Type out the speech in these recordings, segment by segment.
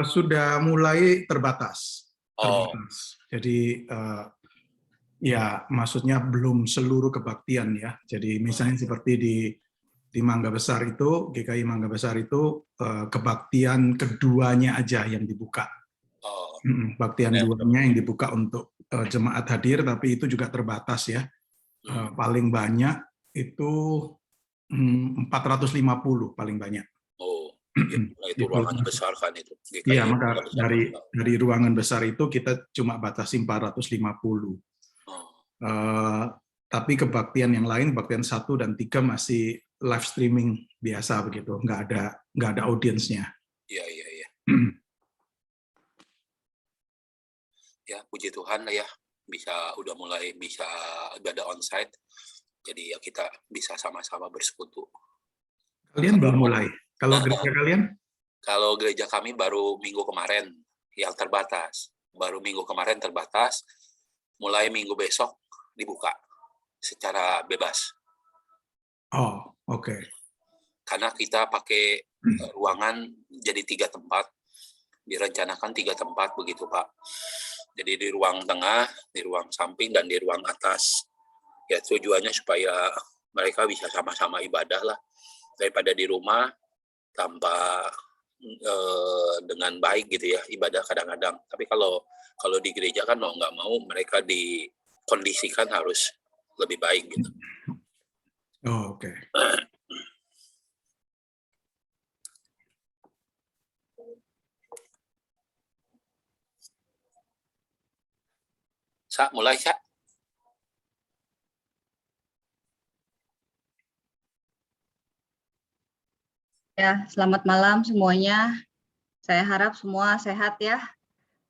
Sudah mulai terbatas. Oh, Jadi ya maksudnya belum seluruh kebaktian ya. Jadi misalnya seperti di Mangga Besar itu, GKI Mangga Besar itu kebaktian keduanya aja yang dibuka. oh, Baktian duanya yang dibuka untuk jemaat hadir, tapi itu juga terbatas ya. Paling banyak itu 450 paling banyak. oh, ya, itu ruangannya besar kan itu. Iya, maka dari ruangan besar itu kita cuma batasi 450. Tapi kebaktian yang lain, kebaktian 1 dan 3 masih live streaming biasa begitu, nggak ada audiensnya. Iya, iya, iya. Ya, puji Tuhan ya, udah mulai bisa ada onsite, jadi ya kita bisa sama-sama bersekutu. Kalian belum mulai? Kalau gereja kalian? Kalau gereja kami baru minggu kemarin yang terbatas. Baru minggu kemarin terbatas, mulai minggu besok dibuka secara bebas. Oh, oke. Karena kita pakai ruangan jadi 3 tempat, direncanakan 3 tempat begitu Pak. Jadi di ruang tengah, di ruang samping, dan di ruang atas. Ya tujuannya supaya mereka bisa sama-sama ibadah lah, daripada di rumah tanpa dengan baik gitu ya, ibadah kadang-kadang. Tapi kalau di gereja kan mau nggak mau mereka dikondisikan harus lebih baik gitu. Oh, oke. Mulai, Sa. Ya, selamat malam semuanya. Saya harap semua sehat ya.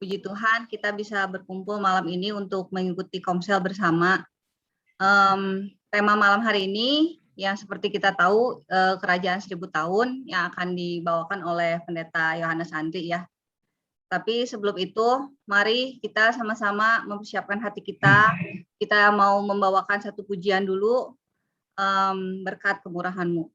Puji Tuhan kita bisa berkumpul malam ini untuk mengikuti komsel bersama. Tema malam hari ini yang seperti kita tahu, Kerajaan 1000 tahun yang akan dibawakan oleh Pendeta Yohanes Andri ya. Tapi sebelum itu, mari kita sama-sama mempersiapkan hati kita. Kita mau membawakan satu pujian dulu, berkat kemurahan-Mu.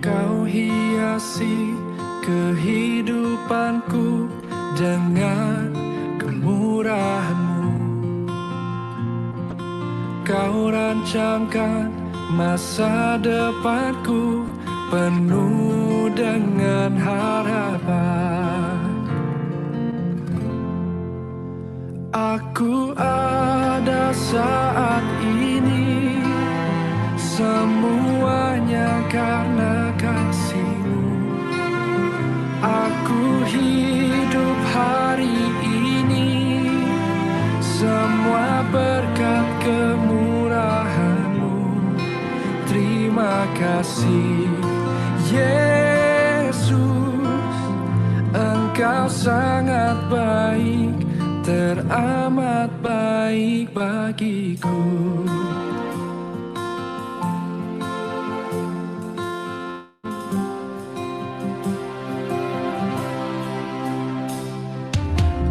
Kau hiasi kehidupanku dengan kemurahan-Mu. Kau rancangkan masa depanku penuh dengan harapan. Aku ada saat ini, semuanya karena kasih-Mu. Aku hidup hari ini, semua berkat kemurahan-Mu. Terima kasih Yesus, Engkau sangat baik, teramat baik bagiku.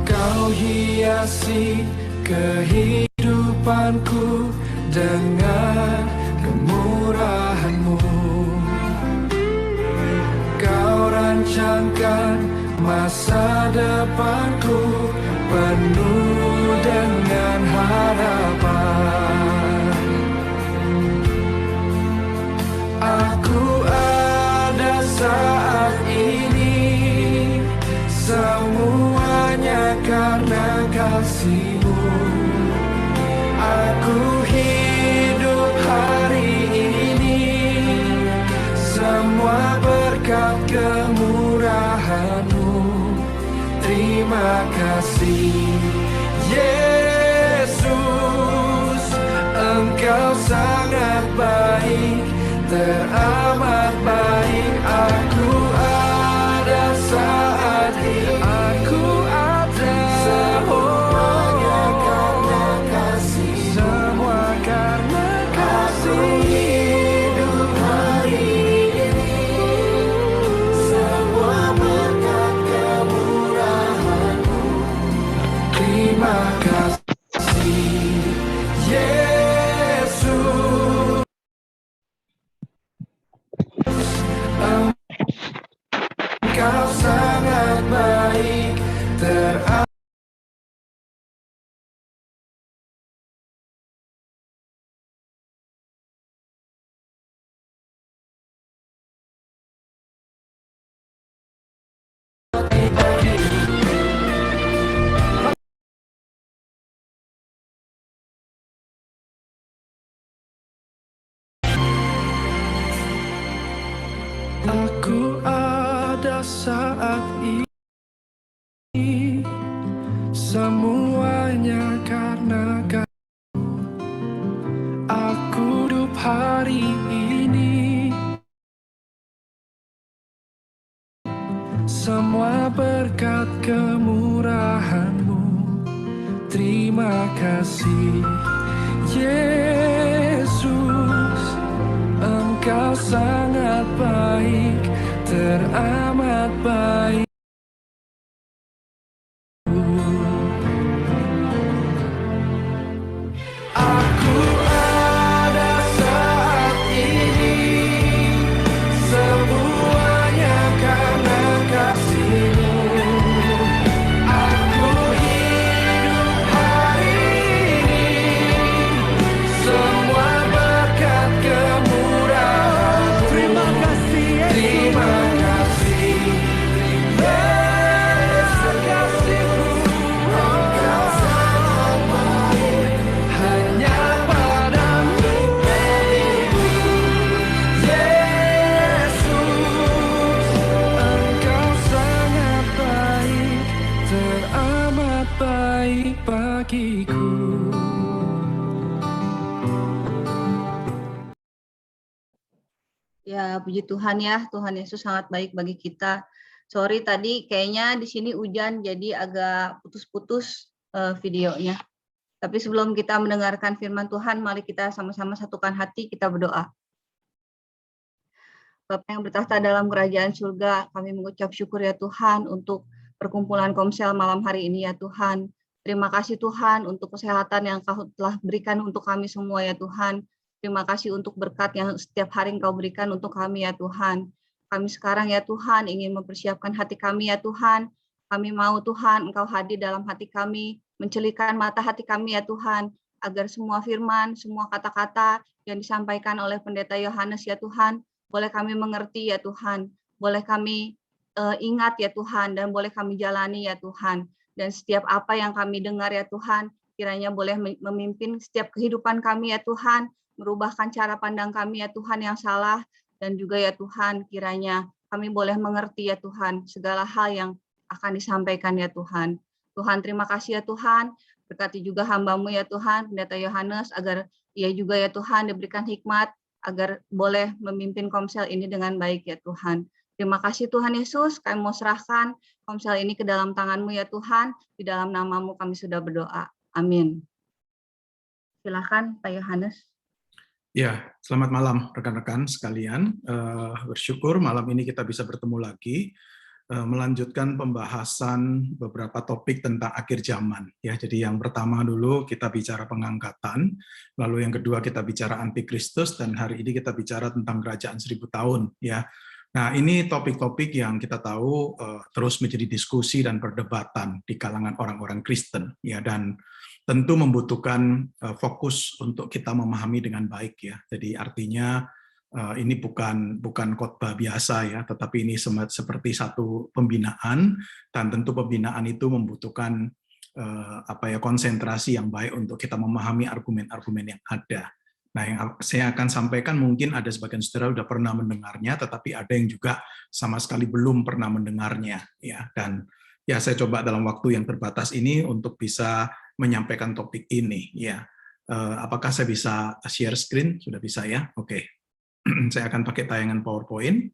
Kau hiasi kehidupanku dengan kemurahan-Mu. Kau rancangkan masa depanku penuh dengan harapan. Aku ada saat ini, semuanya karena kasih-Mu. Aku hidup hari ini, semua berkat berkat kemurahan-Mu. Terima kasih Yesus, Engkau sangat baik, teramat baik. Aku ada saat ini, aku ada semuanya karena kasih, semua karena kasih. Hidup hari ini, semua berkat kemurahan-Mu. Terima kasih Yesus, Engkau sangat baik, teramat. Aku ada saat ini, semuanya karena Kasih-Mu. Aku hidup hari ini, semua berkat kemurahan-Mu. Terima kasih Yesus, Engkau sangat baik, teramat baik. Aku ada saat ini, semuanya karena kasih-Mu. Aku hidup hari ini, semua berkat kemurahan-Mu. Terima kasih Yesus. Terima kasih Yesus, kasih-Mu. Engkau sangat baik, hanya padamu Yesus, Engkau sangat baik, teramat baik bagiku. Ya, puji Tuhan ya, Tuhan Yesus sangat baik bagi kita. Sorry tadi kayaknya di sini hujan jadi agak putus-putus videonya. Tapi sebelum kita mendengarkan firman Tuhan, mari kita sama-sama satukan hati, kita berdoa. Bapa yang bertahta dalam kerajaan surga, kami mengucap syukur ya Tuhan untuk perkumpulan Komsel malam hari ini ya Tuhan. Terima kasih Tuhan untuk kesehatan yang Kau telah berikan untuk kami semua ya Tuhan. Terima kasih untuk berkat yang setiap hari Engkau berikan untuk kami ya Tuhan. Kami sekarang ya Tuhan ingin mempersiapkan hati kami ya Tuhan. Kami mau Tuhan Engkau hadir dalam hati kami, mencelikan mata hati kami ya Tuhan, agar semua firman, semua kata-kata yang disampaikan oleh Pendeta Yohanes ya Tuhan, boleh kami mengerti ya Tuhan, boleh kami ingat ya Tuhan, dan boleh kami jalani ya Tuhan. Dan setiap apa yang kami dengar ya Tuhan, kiranya boleh memimpin setiap kehidupan kami ya Tuhan, merubahkan cara pandang kami ya Tuhan yang salah, dan juga ya Tuhan kiranya kami boleh mengerti ya Tuhan segala hal yang akan disampaikan ya Tuhan. Tuhan terima kasih ya Tuhan, berkati juga hamba-Mu ya Tuhan, Pendeta Yohanes, agar ia juga ya Tuhan diberikan hikmat, agar boleh memimpin Komsel ini dengan baik ya Tuhan. Terima kasih Tuhan Yesus, kami mau serahkan Komsel ini ke dalam tangan-Mu ya Tuhan, di dalam nama-Mu kami sudah berdoa. Amin. Silakan Pak Yohanes. Ya, selamat malam rekan-rekan sekalian. Bersyukur malam ini kita bisa bertemu lagi, melanjutkan pembahasan beberapa topik tentang akhir zaman. Ya, jadi yang pertama dulu kita bicara pengangkatan, lalu yang kedua kita bicara antikristus, dan hari ini kita bicara tentang kerajaan 1000 tahun. Ya, nah ini topik-topik yang kita tahu terus menjadi diskusi dan perdebatan di kalangan orang-orang Kristen. Ya, dan tentu membutuhkan fokus untuk kita memahami dengan baik ya. Jadi artinya ini bukan khotbah biasa ya, tetapi ini seperti satu pembinaan, dan tentu pembinaan itu membutuhkan konsentrasi yang baik untuk kita memahami argumen-argumen yang ada. Nah, yang saya akan sampaikan mungkin ada sebagian saudara sudah pernah mendengarnya, tetapi ada yang juga sama sekali belum pernah mendengarnya, ya. Dan ya saya coba dalam waktu yang terbatas ini untuk bisa menyampaikan topik ini, ya. Apakah saya bisa share screen? Sudah bisa ya? Oke. Saya akan pakai tayangan PowerPoint.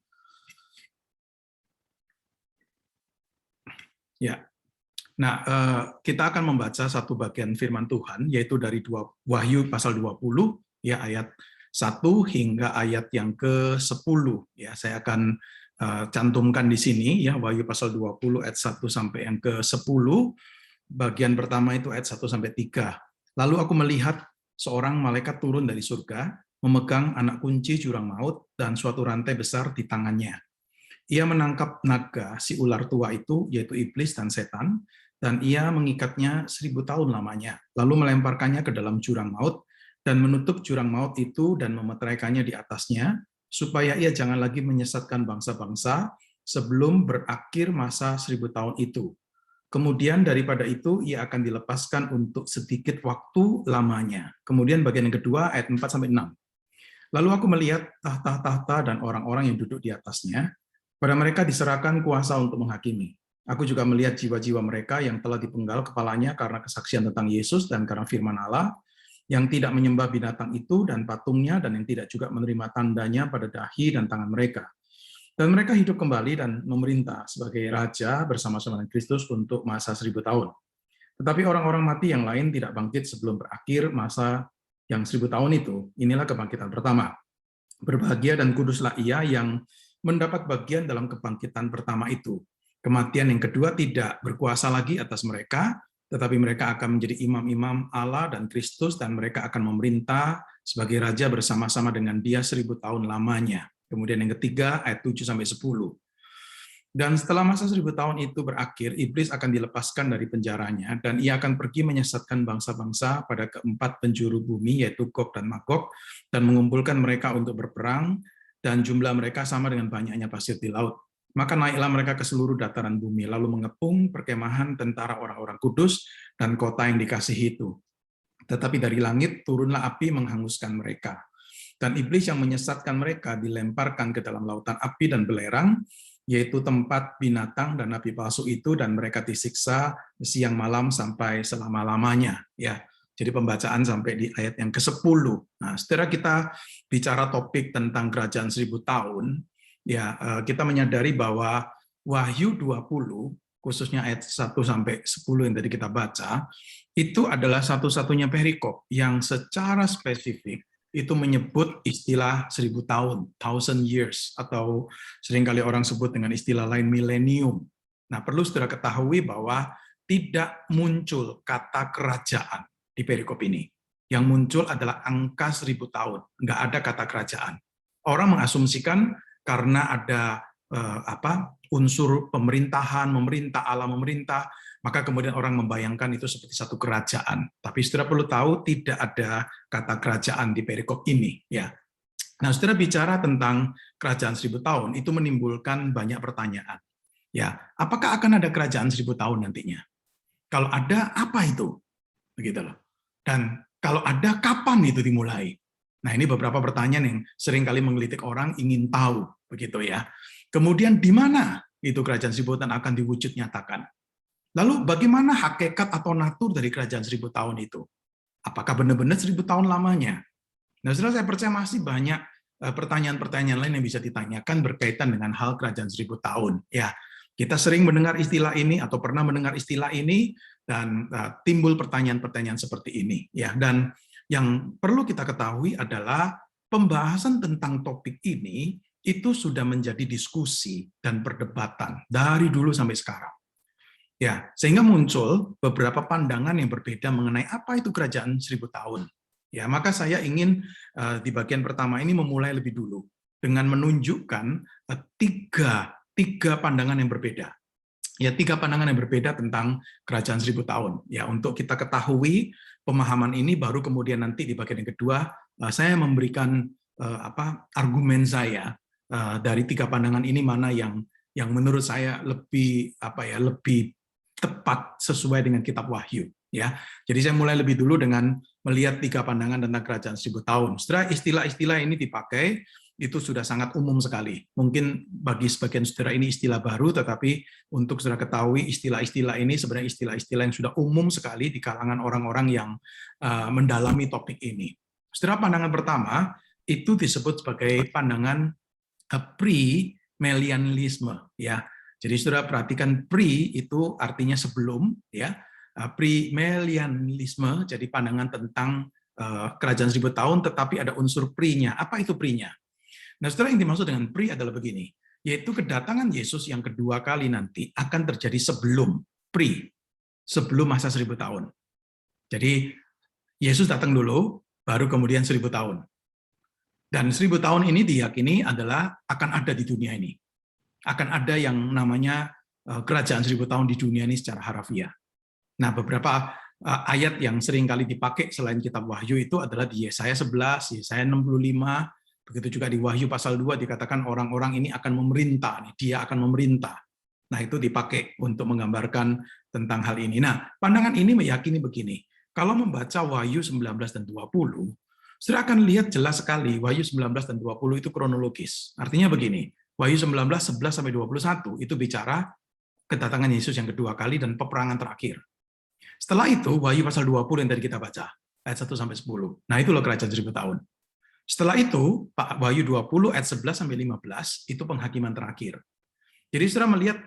Ya. Nah, kita akan membaca satu bagian firman Tuhan, yaitu dari Wahyu pasal 20, ya, ayat 1 hingga ayat yang ke-10. Ya, saya akan cantumkan di sini, ya, Wahyu pasal 20 ayat 1 sampai yang ke-10. Bagian pertama itu ayat 1 sampai 3. Lalu aku melihat seorang malaikat turun dari surga, memegang anak kunci jurang maut dan suatu rantai besar di tangannya. Ia menangkap naga, si ular tua itu, yaitu iblis dan setan, dan ia mengikatnya 1000 tahun lamanya, lalu melemparkannya ke dalam jurang maut, dan menutup jurang maut itu dan memeteraikannya di atasnya, supaya ia jangan lagi menyesatkan bangsa-bangsa sebelum berakhir masa 1000 tahun itu. Kemudian daripada itu ia akan dilepaskan untuk sedikit waktu lamanya. Kemudian bagian yang kedua, ayat 4-6. Lalu aku melihat tahta-tahta dan orang-orang yang duduk di atasnya, pada mereka diserahkan kuasa untuk menghakimi. Aku juga melihat jiwa-jiwa mereka yang telah dipenggal kepalanya karena kesaksian tentang Yesus dan karena firman Allah, yang tidak menyembah binatang itu dan patungnya, dan yang tidak juga menerima tandanya pada dahi dan tangan mereka. Dan mereka hidup kembali dan memerintah sebagai raja bersama-sama dengan Kristus untuk masa 1000 tahun. Tetapi orang-orang mati yang lain tidak bangkit sebelum berakhir masa yang 1000 tahun itu. Inilah kebangkitan pertama. Berbahagia dan kuduslah ia yang mendapat bagian dalam kebangkitan pertama itu. Kematian yang kedua tidak berkuasa lagi atas mereka, tetapi mereka akan menjadi imam-imam Allah dan Kristus, dan mereka akan memerintah sebagai raja bersama-sama dengan Dia 1000 tahun lamanya. Kemudian yang ketiga, ayat 7-10. Dan setelah masa 1000 tahun itu berakhir, iblis akan dilepaskan dari penjaranya, dan ia akan pergi menyesatkan bangsa-bangsa pada keempat penjuru bumi, yaitu Gog dan Magog, dan mengumpulkan mereka untuk berperang, dan jumlah mereka sama dengan banyaknya pasir di laut. Maka naiklah mereka ke seluruh dataran bumi, lalu mengepung perkemahan tentara orang-orang kudus dan kota yang dikasihi itu. Tetapi dari langit turunlah api menghanguskan mereka. Dan iblis yang menyesatkan mereka dilemparkan ke dalam lautan api dan belerang, yaitu tempat binatang dan nabi palsu itu, dan mereka disiksa siang malam sampai selama-lamanya. Ya, jadi pembacaan sampai di ayat yang ke-10. Nah, setelah kita bicara topik tentang kerajaan 1000 tahun, ya, kita menyadari bahwa Wahyu 20, khususnya ayat 1-10 yang tadi kita baca, itu adalah satu-satunya perikop yang secara spesifik itu menyebut istilah 1000 tahun, 1000 years, atau seringkali orang sebut dengan istilah lain milenium. Nah, perlu saudara ketahui bahwa tidak muncul kata kerajaan di perikop ini. Yang muncul adalah angka 1000 tahun, nggak ada kata kerajaan. Orang mengasumsikan karena ada unsur pemerintahan, memerintah, Allah memerintah, maka kemudian orang membayangkan itu seperti satu kerajaan. Tapi saudara perlu tahu tidak ada kata kerajaan di perikop ini. Ya. Nah, saudara bicara tentang kerajaan 1000 tahun, itu menimbulkan banyak pertanyaan. Ya, apakah akan ada kerajaan 1000 tahun nantinya? Kalau ada, apa itu? Begitu loh. Dan kalau ada, kapan itu dimulai? Nah, ini beberapa pertanyaan yang sering kali menggelitik orang ingin tahu, begitu ya. Kemudian di mana itu kerajaan 1000 tahun akan diwujud nyatakan? Lalu bagaimana hakikat atau natur dari kerajaan 1000 tahun itu? Apakah benar-benar 1000 tahun lamanya? Nah, setelah saya percaya masih banyak pertanyaan-pertanyaan lain yang bisa ditanyakan berkaitan dengan hal kerajaan 1000 tahun. Ya, kita sering mendengar istilah ini atau pernah mendengar istilah ini, dan timbul pertanyaan-pertanyaan seperti ini. Ya, dan yang perlu kita ketahui adalah pembahasan tentang topik ini itu sudah menjadi diskusi dan perdebatan dari dulu sampai sekarang. Ya, sehingga muncul beberapa pandangan yang berbeda mengenai apa itu kerajaan 1000 tahun. Ya, maka saya ingin di bagian pertama ini memulai lebih dulu dengan menunjukkan tiga pandangan yang berbeda. Ya, 3 pandangan yang berbeda tentang kerajaan 1000 tahun. Ya, untuk kita ketahui pemahaman ini, baru kemudian nanti di bagian yang kedua saya memberikan argumen saya dari 3 pandangan ini mana yang menurut saya lebih lebih tepat sesuai dengan kitab Wahyu. Ya, jadi saya mulai lebih dulu dengan melihat 3 pandangan tentang kerajaan 1000 tahun. Setelah istilah-istilah ini dipakai, itu sudah sangat umum sekali. Mungkin bagi sebagian saudara ini istilah baru, tetapi untuk saudara ketahui istilah-istilah ini sebenarnya istilah-istilah yang sudah umum sekali di kalangan orang-orang yang mendalami topik ini. Saudara, pandangan pertama itu disebut sebagai pandangan pre-millennialisme. Ya, jadi saudara perhatikan pre itu artinya sebelum, ya. Premillennialisme, jadi pandangan tentang kerajaan 1000 tahun, tetapi ada unsur pre-nya. Apa itu pre-nya? Nah, saudara, yang dimaksud dengan pre adalah begini, yaitu kedatangan Yesus yang kedua kali nanti akan terjadi sebelum sebelum masa 1000 tahun. Jadi Yesus datang dulu, baru kemudian 1000 tahun. Dan 1000 tahun ini diyakini adalah akan ada di dunia ini. Akan ada yang namanya kerajaan 1000 tahun di dunia ini secara harafiah. Nah, beberapa ayat yang sering kali dipakai selain kitab Wahyu itu adalah di Yesaya 11, Yesaya 65, begitu juga di Wahyu pasal 2 dikatakan orang-orang ini akan memerintah, dia akan memerintah. Nah, itu dipakai untuk menggambarkan tentang hal ini. Nah, pandangan ini meyakini begini, kalau membaca Wahyu 19 dan 20, saudara akan lihat jelas sekali Wahyu 19 dan 20 itu kronologis. Artinya begini, Wahyu 19, 11-21 itu bicara kedatangan Yesus yang kedua kali dan peperangan terakhir. Setelah itu, Wahyu pasal 20 yang tadi kita baca, ayat 1-10. Nah, itu loh kerajaan 1000 tahun. Setelah itu, Wahyu 20 ayat 11-15 itu penghakiman terakhir. Jadi saudara melihat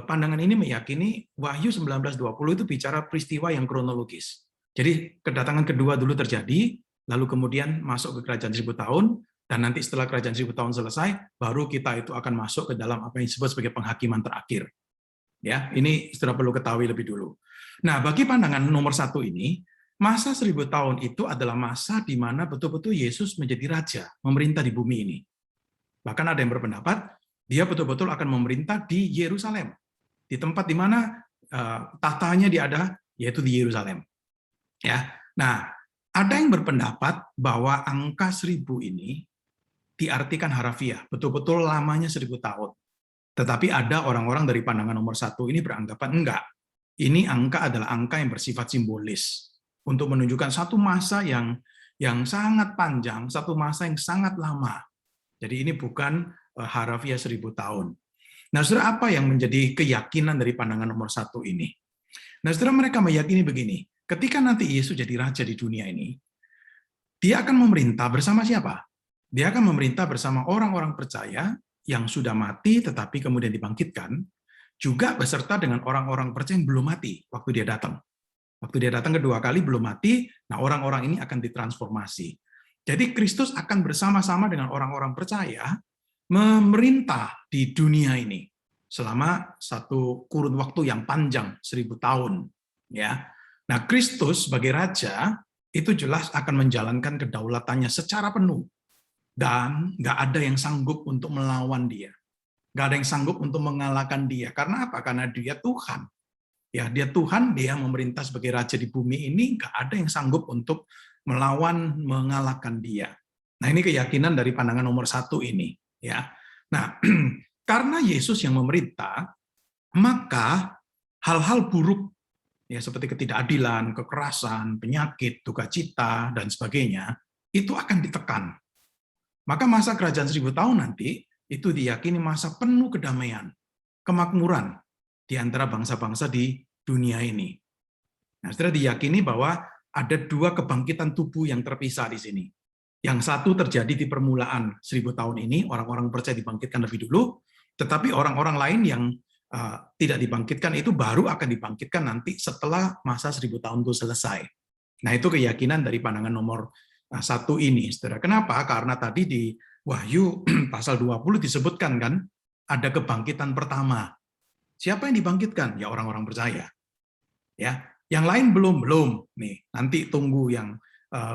pandangan ini meyakini Wahyu 19-20 itu bicara peristiwa yang kronologis. Jadi kedatangan kedua dulu terjadi, lalu kemudian masuk ke kerajaan 1000 tahun, dan nanti setelah kerajaan 1000 tahun selesai, baru kita itu akan masuk ke dalam apa yang disebut sebagai penghakiman terakhir. Ya, ini saudara perlu ketahui lebih dulu. Nah, bagi pandangan nomor 1 ini, masa 1000 tahun itu adalah masa di mana betul-betul Yesus menjadi raja, memerintah di bumi ini. Bahkan ada yang berpendapat, dia betul-betul akan memerintah di Yerusalem, di tempat di mana tahtanya dia ada, yaitu di Yerusalem. Ya, nah, ada yang berpendapat bahwa angka 1000 ini diartikan harafiah, betul-betul lamanya 1000 tahun. Tetapi ada orang-orang dari pandangan nomor 1 ini beranggapan enggak. Ini angka adalah angka yang bersifat simbolis untuk menunjukkan satu masa yang sangat panjang, satu masa yang sangat lama. Jadi ini bukan harafiah 1000 tahun. Nah, saudara, apa yang menjadi keyakinan dari pandangan nomor 1 ini? Nah, saudara, mereka meyakini begini, ketika nanti Yesus jadi raja di dunia ini, dia akan memerintah bersama siapa? Dia akan memerintah bersama orang-orang percaya yang sudah mati tetapi kemudian dibangkitkan, juga beserta dengan orang-orang percaya yang belum mati waktu dia datang. Waktu dia datang kedua kali belum mati, nah orang-orang ini akan ditransformasi. Jadi Kristus akan bersama-sama dengan orang-orang percaya memerintah di dunia ini selama satu kurun waktu yang panjang, 1000 tahun. Ya, nah Kristus sebagai raja itu jelas akan menjalankan kedaulatannya secara penuh dan nggak ada yang sanggup untuk melawan dia. Nggak ada yang sanggup untuk mengalahkan dia. Karena apa? Karena dia Tuhan. Ya, dia Tuhan, dia memerintah sebagai raja di bumi ini, nggak ada yang sanggup untuk melawan, mengalahkan dia. Nah, ini keyakinan dari pandangan nomor 1 ini. Ya, nah, karena Yesus yang memerintah, maka hal-hal buruk, ya seperti ketidakadilan, kekerasan, penyakit, duka cita, dan sebagainya, itu akan ditekan. Maka masa kerajaan 1000 tahun nanti, itu diyakini masa penuh kedamaian, kemakmuran di antara bangsa-bangsa di dunia ini. Nah, setelah diyakini bahwa ada 2 kebangkitan tubuh yang terpisah di sini. Yang satu terjadi di permulaan 1000 tahun ini, orang-orang percaya dibangkitkan lebih dulu, tetapi orang-orang lain yang tidak dibangkitkan itu baru akan dibangkitkan nanti setelah masa 1000 tahun itu selesai. Nah, itu keyakinan dari pandangan nomor 1 ini, saudara. Kenapa? Karena tadi di Wahyu pasal 20 disebutkan kan, ada kebangkitan pertama. Siapa yang dibangkitkan? Ya orang-orang percaya. Ya, yang lain belum. Nih, nanti tunggu yang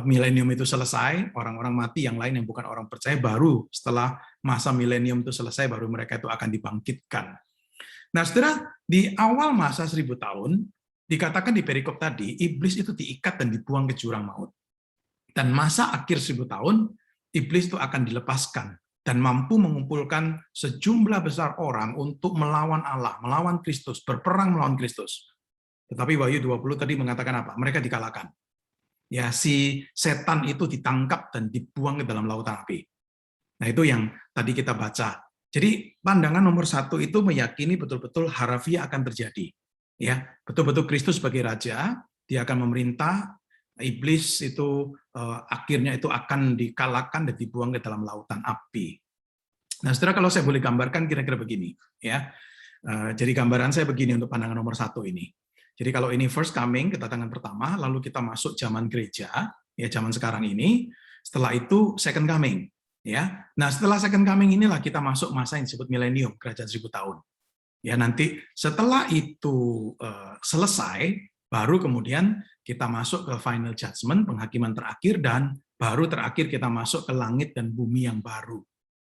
milenium itu selesai, orang-orang mati yang lain yang bukan orang percaya baru setelah masa milenium itu selesai baru mereka itu akan dibangkitkan. Nah, saudara, di awal masa 1000 tahun dikatakan di perikop tadi, iblis itu diikat dan dibuang ke jurang maut. Dan masa akhir 1000 tahun iblis itu akan dilepaskan dan mampu mengumpulkan sejumlah besar orang untuk melawan Allah, melawan Kristus, berperang melawan Kristus. Tetapi Wahyu 20 tadi mengatakan apa? Mereka dikalahkan. Ya, si setan itu ditangkap dan dibuang ke dalam lautan api. Nah, itu yang tadi kita baca. Jadi pandangan nomor 1 itu meyakini betul-betul harafiah akan terjadi. Ya, betul-betul Kristus sebagai raja, dia akan memerintah, iblis itu akhirnya itu akan dikalahkan dan dibuang ke dalam lautan api. Nah, saudara, kalau saya boleh gambarkan kira-kira begini, ya. Jadi gambaran saya begini untuk pandangan nomor 1 ini. Jadi kalau ini first coming, kedatangan pertama, lalu kita masuk zaman gereja, ya zaman sekarang ini. Setelah itu second coming, ya. Nah, setelah second coming inilah kita masuk masa yang disebut milenium, kerajaan 1000 tahun. Ya, nanti setelah itu selesai, baru kemudian kita masuk ke final judgment, penghakiman terakhir, dan baru terakhir kita masuk ke langit dan bumi yang baru.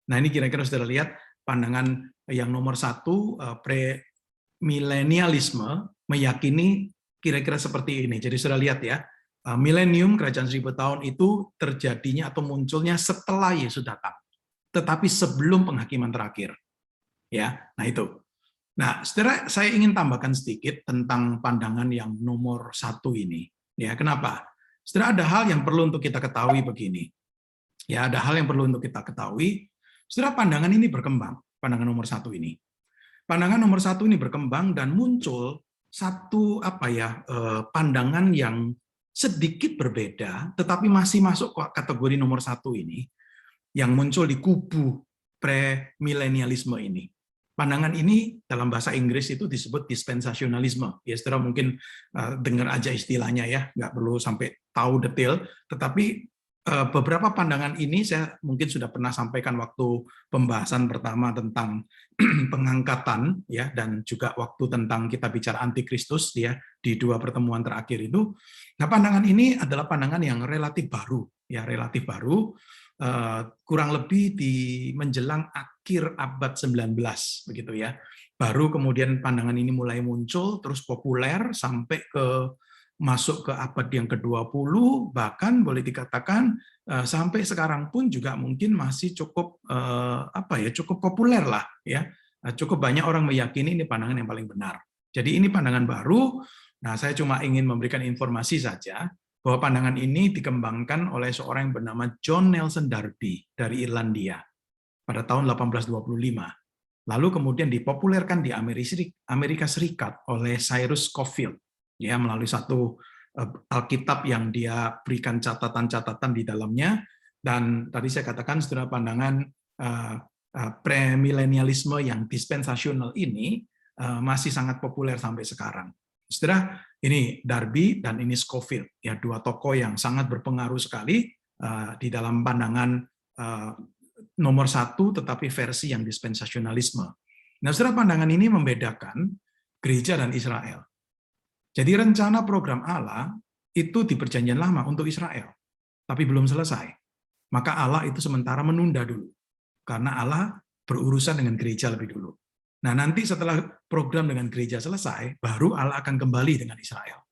Nah, ini kira-kira saudara lihat pandangan yang nomor 1, pre-milenialisme, meyakini kira-kira seperti ini. Jadi saudara lihat ya, milenium, kerajaan 1000 tahun itu terjadinya atau munculnya setelah Yesus datang, tetapi sebelum penghakiman terakhir. Ya, nah itu. Nah, saudara, saya ingin tambahkan sedikit tentang pandangan yang nomor 1 ini. Ya, kenapa? Saudara, ada hal yang perlu untuk kita ketahui begini. Ya, ada hal yang perlu untuk kita ketahui. Saudara, pandangan ini berkembang, pandangan nomor 1 ini. Pandangan nomor 1 ini berkembang dan muncul satu pandangan yang sedikit berbeda, tetapi masih masuk kategori nomor 1 ini, yang muncul di kubu premilenialisme ini. Pandangan ini dalam bahasa Inggris itu disebut dispensasionalisme. Ya, saudara mungkin dengar aja istilahnya ya, nggak perlu sampai tahu detail. Tetapi beberapa pandangan ini saya mungkin sudah pernah sampaikan waktu pembahasan pertama tentang pengangkatan, ya, dan juga waktu tentang kita bicara antikristus ya di 2 pertemuan terakhir itu. Nah, pandangan ini adalah pandangan yang relatif baru, ya, relatif baru. Kurang lebih di menjelang akhir abad 19 begitu ya. Baru kemudian pandangan ini mulai muncul terus populer sampai masuk ke abad yang ke-20, bahkan boleh dikatakan sampai sekarang pun juga mungkin masih cukup cukup populer lah ya. Cukup banyak orang meyakini ini pandangan yang paling benar. Jadi ini pandangan baru. Nah, saya cuma ingin memberikan informasi saja bahwa pandangan ini dikembangkan oleh seorang yang bernama John Nelson Darby dari Irlandia pada tahun 1825. Lalu kemudian dipopulerkan di Amerika Serikat oleh Cyrus Scofield, ya, melalui satu Alkitab yang dia berikan catatan-catatan di dalamnya. Dan tadi saya katakan saudara, pandangan premilenialisme yang dispensasional ini masih sangat populer sampai sekarang. Saudara, ini Darby dan ini Scofield, ya, 2 tokoh yang sangat berpengaruh sekali di dalam pandangan nomor 1, tetapi versi yang dispensasionalisme. Nah, saudara, pandangan ini membedakan gereja dan Israel. Jadi rencana program Allah itu di Perjanjian Lama untuk Israel, tapi belum selesai. Maka Allah itu sementara menunda dulu, karena Allah berurusan dengan gereja lebih dulu. Nah, nanti setelah program dengan gereja selesai, baru Allah akan kembali dengan Israel.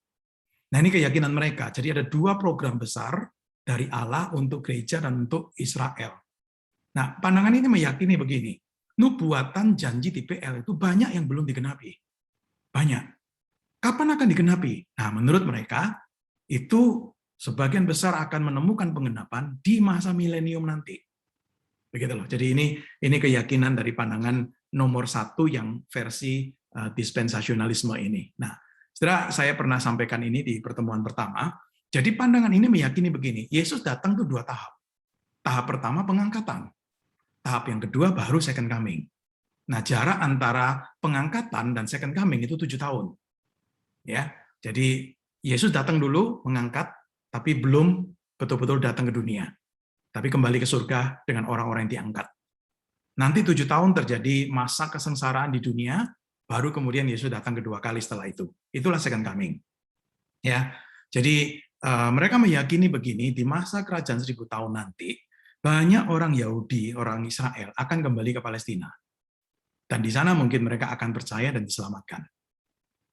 Nah, ini keyakinan mereka. Jadi ada 2 program besar dari Allah untuk gereja dan untuk Israel. Nah, pandangan ini meyakini begini, nubuatan janji TPL itu banyak yang belum digenapi. Banyak. Kapan akan digenapi? Nah, menurut mereka, itu sebagian besar akan menemukan penggenapan di masa milenium nanti. Begitu loh. Jadi ini keyakinan dari pandangan nomor 1 yang versi dispensasionalisme ini. Nah, saudara, saya pernah sampaikan ini di pertemuan pertama. Jadi pandangan ini meyakini begini, Yesus datang tuh 2 tahap. Tahap pertama pengangkatan. Tahap yang kedua baru second coming. Nah, jarak antara pengangkatan dan second coming itu 7 tahun. Ya, jadi Yesus datang dulu mengangkat, tapi belum betul-betul datang ke dunia. Tapi kembali ke surga dengan orang-orang yang diangkat. Nanti 7 tahun terjadi masa kesengsaraan di dunia, baru kemudian Yesus datang kedua kali setelah itu. Itulah second coming. Ya, jadi mereka meyakini begini, di masa kerajaan 1000 tahun nanti, banyak orang Yahudi, orang Israel akan kembali ke Palestina. Dan di sana mungkin mereka akan percaya dan diselamatkan.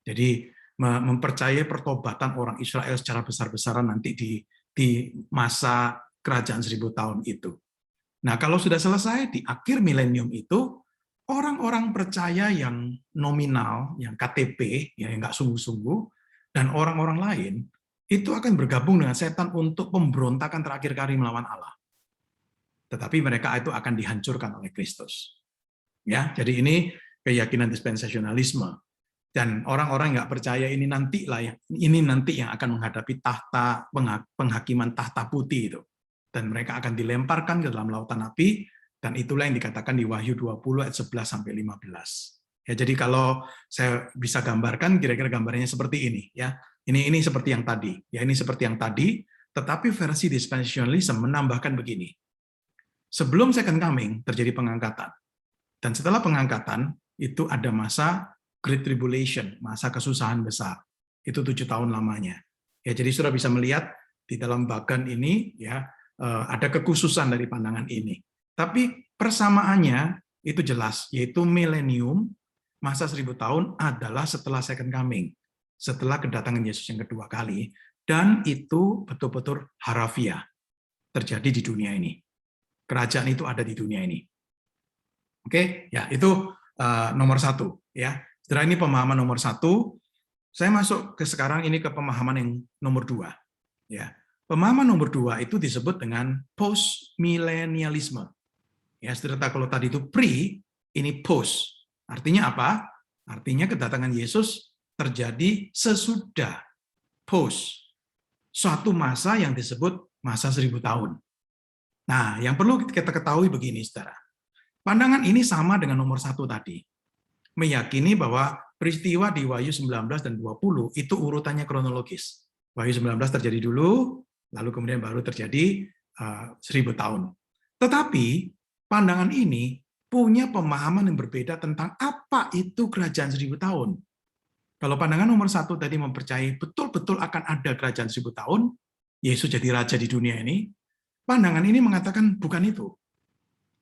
Jadi mempercayai pertobatan orang Israel secara besar-besaran nanti di masa kerajaan 1000 tahun itu. Nah, kalau sudah selesai di akhir milenium itu, orang-orang percaya yang nominal, yang KTP, yang nggak sungguh-sungguh, dan orang-orang lain itu akan bergabung dengan setan untuk pemberontakan terakhir kali melawan Allah. Tetapi mereka itu akan dihancurkan oleh Kristus. Ya, jadi ini keyakinan dispensasionalisme. Dan orang-orang nggak percaya ini nanti yang akan menghadapi tahta penghakiman tahta putih itu. Dan mereka akan dilemparkan ke dalam lautan api, dan itulah yang dikatakan di Wahyu 20 ayat 11 sampai 15. Ya, jadi kalau saya bisa gambarkan, kira-kira gambarnya seperti ini. Ya, ini seperti yang tadi. Ya, ini seperti yang tadi. Tetapi versi dispensationalism menambahkan begini. Sebelum second coming terjadi pengangkatan, dan setelah pengangkatan itu ada masa Great Tribulation, masa kesusahan besar. Itu 7 tahun lamanya. Ya, jadi sudah bisa melihat di dalam bagan ini ya ada kekhususan dari pandangan ini. Tapi persamaannya itu jelas, yaitu milenium, masa 1000 tahun adalah setelah second coming, setelah kedatangan Yesus yang kedua kali, dan itu betul-betul harafiah terjadi di dunia ini. Kerajaan itu ada di dunia ini. Oke, ya itu nomor 1 ya. Setelah ini pemahaman nomor 1, saya masuk ke sekarang ini ke pemahaman yang nomor 2. Ya, pemahaman nomor 2 itu disebut dengan post-millennialisme. Ya, saudara, kalau tadi itu pre, ini post. Artinya apa? Artinya kedatangan Yesus terjadi sesudah, post. Suatu masa yang disebut masa 1000 tahun. Nah, yang perlu kita ketahui begini, saudara. Pandangan ini sama dengan nomor 1 tadi. Meyakini bahwa peristiwa di Wahyu 19 dan 20 itu urutannya kronologis. Wahyu 19 terjadi dulu, lalu kemudian baru terjadi 1000 tahun. Tetapi pandangan ini punya pemahaman yang berbeda tentang apa itu kerajaan 1000 tahun. Kalau pandangan nomor 1 tadi mempercayai betul-betul akan ada kerajaan 1000 tahun, Yesus jadi raja di dunia ini, pandangan ini mengatakan bukan itu.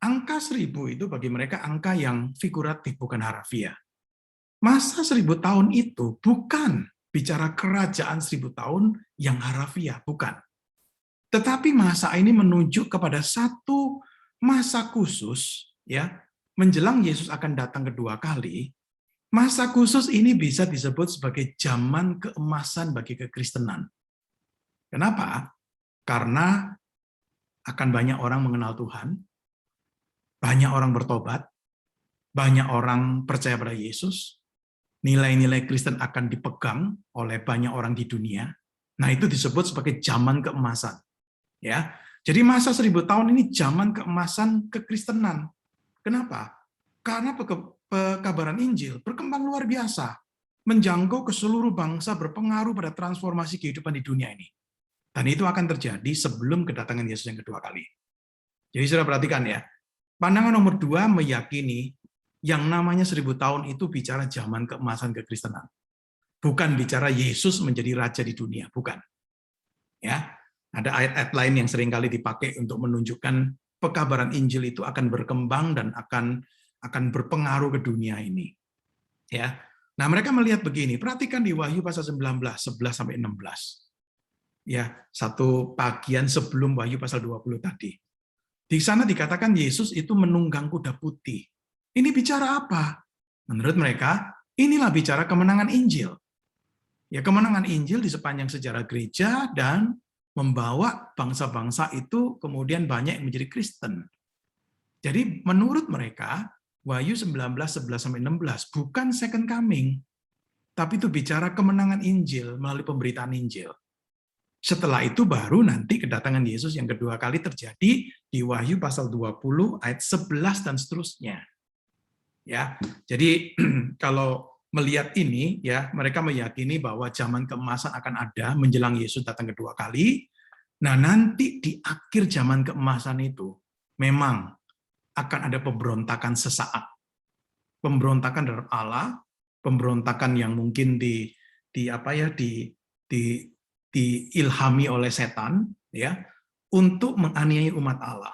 Angka 1000 itu bagi mereka angka yang figuratif, bukan harafiah. Masa 1000 tahun itu bukan bicara kerajaan 1000 tahun yang harafiah, bukan. Tetapi masa ini menunjuk kepada satu masa khusus, ya, menjelang Yesus akan datang kedua kali. Masa khusus ini bisa disebut sebagai zaman keemasan bagi kekristenan. Kenapa? Karena akan banyak orang mengenal Tuhan, banyak orang bertobat, banyak orang percaya pada Yesus, nilai-nilai Kristen akan dipegang oleh banyak orang di dunia. Nah, itu disebut sebagai zaman keemasan. Ya, jadi masa 1000 tahun ini zaman keemasan kekristenan. Kenapa? Karena pekabaran Injil berkembang luar biasa, menjangkau ke seluruh bangsa, berpengaruh pada transformasi kehidupan di dunia ini. Dan itu akan terjadi sebelum kedatangan Yesus yang kedua kali. Jadi sudah perhatikan ya, pandangan nomor 2 meyakini yang namanya 1000 tahun itu bicara zaman keemasan kekristenan. Bukan bicara Yesus menjadi raja di dunia, bukan. Ya, ada ayat-ayat lain yang seringkali dipakai untuk menunjukkan pekabaran Injil itu akan berkembang dan akan berpengaruh ke dunia ini. Ya. Nah, mereka melihat begini, perhatikan di Wahyu pasal 19, 11 sampai 16. Ya, satu bagian sebelum Wahyu pasal 20 tadi. Di sana dikatakan Yesus itu menunggang kuda putih. Ini bicara apa? Menurut mereka, inilah bicara kemenangan Injil. Ya, kemenangan Injil di sepanjang sejarah gereja dan membawa bangsa-bangsa itu kemudian banyak yang menjadi Kristen. Jadi menurut mereka, Wahyu 19, 11 sampai 16 bukan second coming, tapi itu bicara kemenangan Injil melalui pemberitaan Injil. Setelah itu baru nanti kedatangan Yesus yang kedua kali terjadi di Wahyu pasal 20 ayat 11 dan seterusnya. Ya, jadi kalau melihat ini ya, mereka meyakini bahwa zaman keemasan akan ada menjelang Yesus datang kedua kali. Nah, nanti di akhir zaman keemasan itu memang akan ada pemberontakan sesaat. Pemberontakan terhadap Allah, pemberontakan yang mungkin diilhami oleh setan ya untuk menganiaya umat Allah.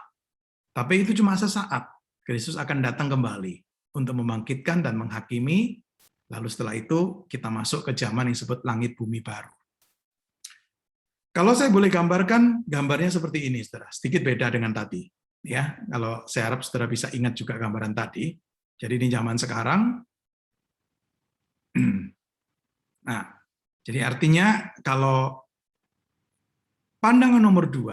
Tapi itu cuma sesaat. Kristus akan datang kembali untuk membangkitkan dan menghakimi. Lalu setelah itu kita masuk ke zaman yang disebut langit bumi baru. Kalau saya boleh gambarkan, gambarnya seperti ini, saudara. Sedikit beda dengan tadi. Ya, kalau saya harap saudara bisa ingat juga gambaran tadi. Jadi ini zaman sekarang. Nah, Jadi artinya kalau pandangan nomor 2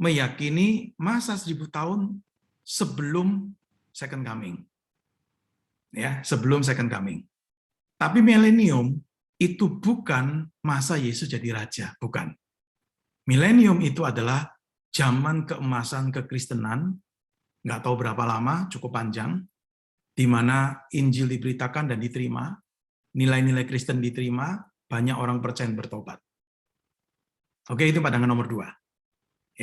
meyakini masa 1000 tahun sebelum second coming. Ya, sebelum second coming. Tapi milenium itu bukan masa Yesus jadi raja, bukan. Milenium itu adalah zaman keemasan kekristenan, nggak tahu berapa lama, cukup panjang, di mana Injil diberitakan dan diterima, nilai-nilai Kristen diterima, banyak orang percaya dan bertobat. Oke, itu pandangan nomor 2.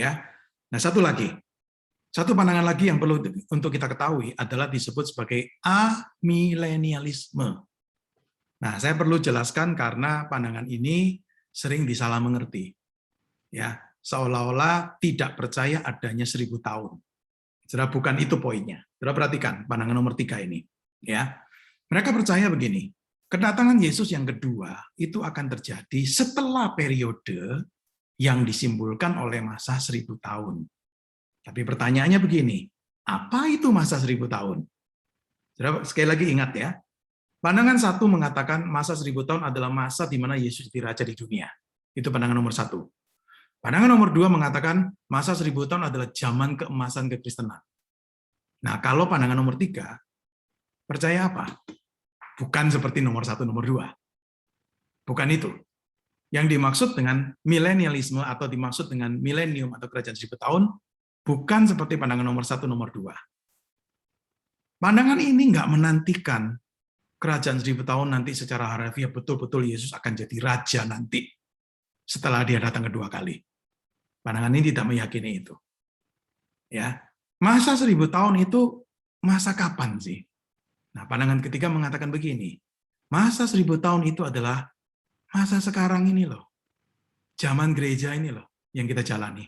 Ya. Nah, satu pandangan lagi yang perlu untuk kita ketahui adalah disebut sebagai amilenialisme. Nah, saya perlu jelaskan karena pandangan ini sering disalah mengerti. Ya, seolah-olah tidak percaya adanya 1000 tahun. Saudara, bukan itu poinnya. Saudara perhatikan pandangan nomor 3 ini. Ya, mereka percaya begini, kedatangan Yesus yang kedua itu akan terjadi setelah periode yang disimbolkan oleh masa 1000 tahun. Tapi pertanyaannya begini, apa itu masa 1000 tahun? Saudara, sekali lagi ingat ya, pandangan 1 mengatakan masa 1000 tahun adalah masa di mana Yesus jadi raja di dunia. Itu pandangan nomor 1. Pandangan nomor 2 mengatakan masa 1000 tahun adalah zaman keemasan kekristenan. Nah, kalau pandangan nomor 3, percaya apa? Bukan seperti nomor 1, nomor 2. Bukan itu. Yang dimaksud dengan milenialisme atau dimaksud dengan milenium atau kerajaan 1000 tahun, bukan seperti pandangan nomor 1, nomor 2. Pandangan ini nggak menantikan kerajaan 1000 tahun nanti secara harfiah betul-betul Yesus akan jadi raja nanti setelah dia datang kedua kali. Pandangan ini tidak meyakini itu. Ya, masa 1000 tahun itu masa kapan sih? Nah, pandangan ketiga mengatakan begini, masa 1000 tahun itu adalah masa sekarang ini loh. Zaman gereja ini loh yang kita jalani.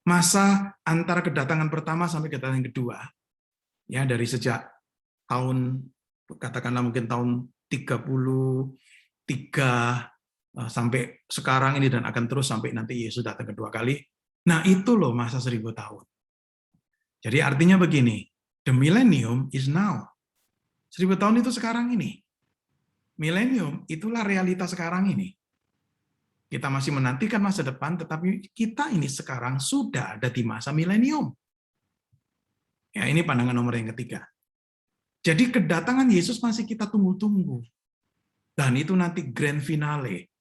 Masa antara kedatangan pertama sampai kedatangan kedua. Ya, dari sejak tahun katakanlah mungkin tahun 33 sampai sekarang ini dan akan terus sampai nanti Yesus datang kedua kali. Nah, itu loh masa 1000 tahun. Jadi artinya begini, the millennium is now. 1000 tahun itu sekarang ini. Millennium itulah realitas sekarang ini. Kita masih menantikan masa depan, tetapi kita ini sekarang sudah ada di masa milenium. Ya, ini pandangan nomor yang ketiga. Jadi kedatangan Yesus masih kita tunggu-tunggu. Dan itu nanti grand finale.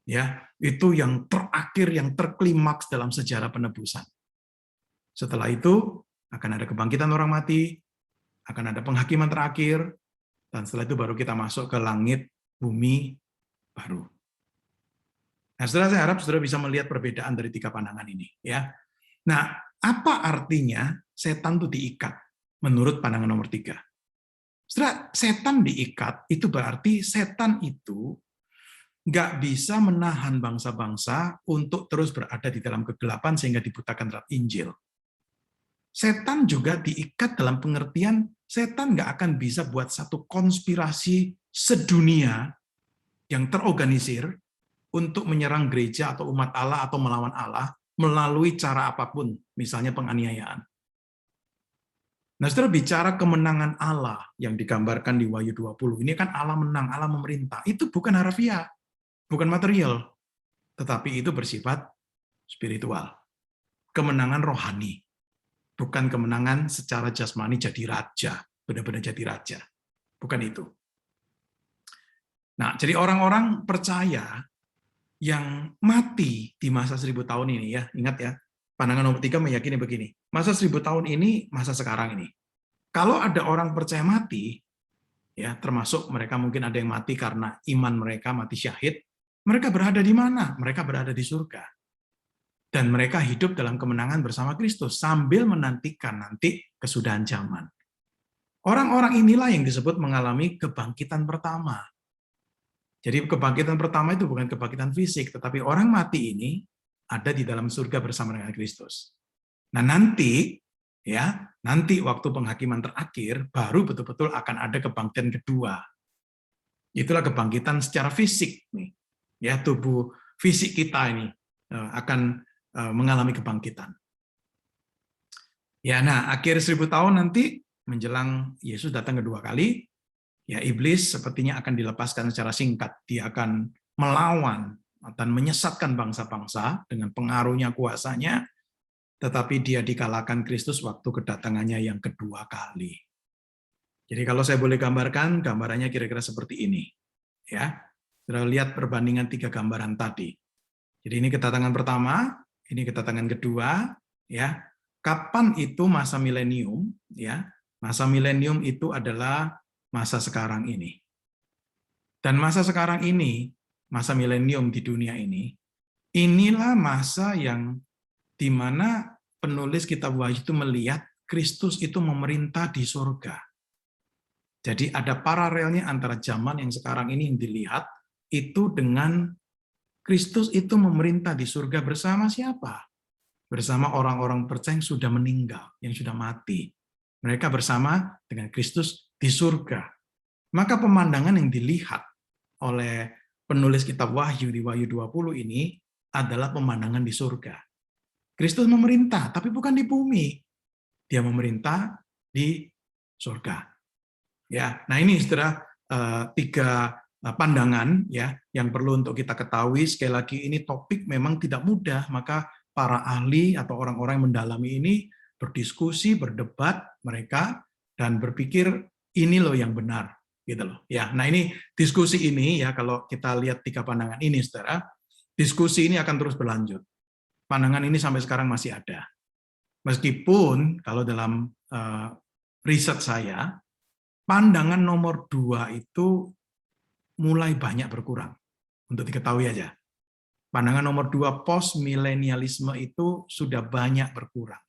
Ya, itu yang terakhir, yang terklimaks dalam sejarah penebusan. Setelah itu akan ada kebangkitan orang mati, akan ada penghakiman terakhir, dan setelah itu baru kita masuk ke langit, bumi baru. Nah, setelah saya harap saudara bisa melihat perbedaan dari 3 pandangan ini. Ya. Nah, apa artinya setan itu diikat menurut pandangan nomor 3? Setelah setan diikat, itu berarti setan itu nggak bisa menahan bangsa-bangsa untuk terus berada di dalam kegelapan sehingga dibutakan terhadap Injil. Setan juga diikat dalam pengertian setan nggak akan bisa buat satu konspirasi sedunia yang terorganisir untuk menyerang gereja atau umat Allah atau melawan Allah melalui cara apapun, misalnya penganiayaan. Nah, setelah bicara kemenangan Allah yang digambarkan di Wahyu 20, ini kan Allah menang, Allah memerintah. Itu bukan harfiah, bukan material, tetapi itu bersifat spiritual. Kemenangan rohani, bukan kemenangan secara jasmani jadi raja, benar-benar jadi raja. Bukan itu. Nah, jadi orang-orang percaya yang mati di masa 1000 tahun ini, ya, ingat ya, pandangan nomor 3 meyakini begini, masa 1000 tahun ini, masa sekarang ini. Kalau ada orang percaya mati, ya, termasuk mereka mungkin ada yang mati karena iman mereka, mati syahid, mereka berada di mana? Mereka berada di surga. Dan mereka hidup dalam kemenangan bersama Kristus, sambil menantikan nanti kesudahan zaman. Orang-orang inilah yang disebut mengalami kebangkitan pertama. Jadi kebangkitan pertama itu bukan kebangkitan fisik, tetapi orang mati ini ada di dalam surga bersama dengan Kristus. Nah, nanti waktu penghakiman terakhir baru betul-betul akan ada kebangkitan kedua. Itulah kebangkitan secara fisik nih. Ya, tubuh fisik kita ini akan mengalami kebangkitan. Ya, nah, akhir 1000 tahun nanti menjelang Yesus datang kedua kali, ya iblis sepertinya akan dilepaskan secara singkat. Dia akan melawan dan menyesatkan bangsa-bangsa dengan pengaruhnya, kuasanya, tetapi dia dikalahkan Kristus waktu kedatangannya yang kedua kali. Jadi kalau saya boleh gambarkan, gambarannya kira-kira seperti ini. Ya, sudah lihat perbandingan 3 gambaran tadi. Jadi ini kedatangan pertama, ini kedatangan kedua. Ya, kapan itu masa milenium? Ya, masa milenium itu adalah masa sekarang ini. Dan masa sekarang ini, masa milenium di dunia ini, inilah masa yang di mana penulis kitab Wahyu itu melihat Kristus itu memerintah di surga. Jadi ada paralelnya antara zaman yang sekarang ini yang dilihat itu dengan Kristus itu memerintah di surga bersama siapa? Bersama orang-orang percaya yang sudah meninggal, yang sudah mati. Mereka bersama dengan Kristus di surga. Maka pemandangan yang dilihat oleh penulis kitab Wahyu di Wahyu 20 ini adalah pemandangan di surga. Kristus memerintah, tapi bukan di bumi. Dia memerintah di surga. Ya, nah ini saudara 3 pandangan ya yang perlu untuk kita ketahui. Sekali lagi ini topik memang tidak mudah, maka para ahli atau orang-orang yang mendalami ini berdiskusi, berdebat mereka dan berpikir ini loh yang benar gitu loh. Ya, nah ini diskusi ini ya kalau kita lihat 3 pandangan ini saudara, diskusi ini akan terus berlanjut. Pandangan ini sampai sekarang masih ada. Meskipun kalau dalam riset saya pandangan nomor 2 itu mulai banyak berkurang. Untuk diketahui aja. Pandangan nomor 2 post-milenialisme itu sudah banyak berkurang.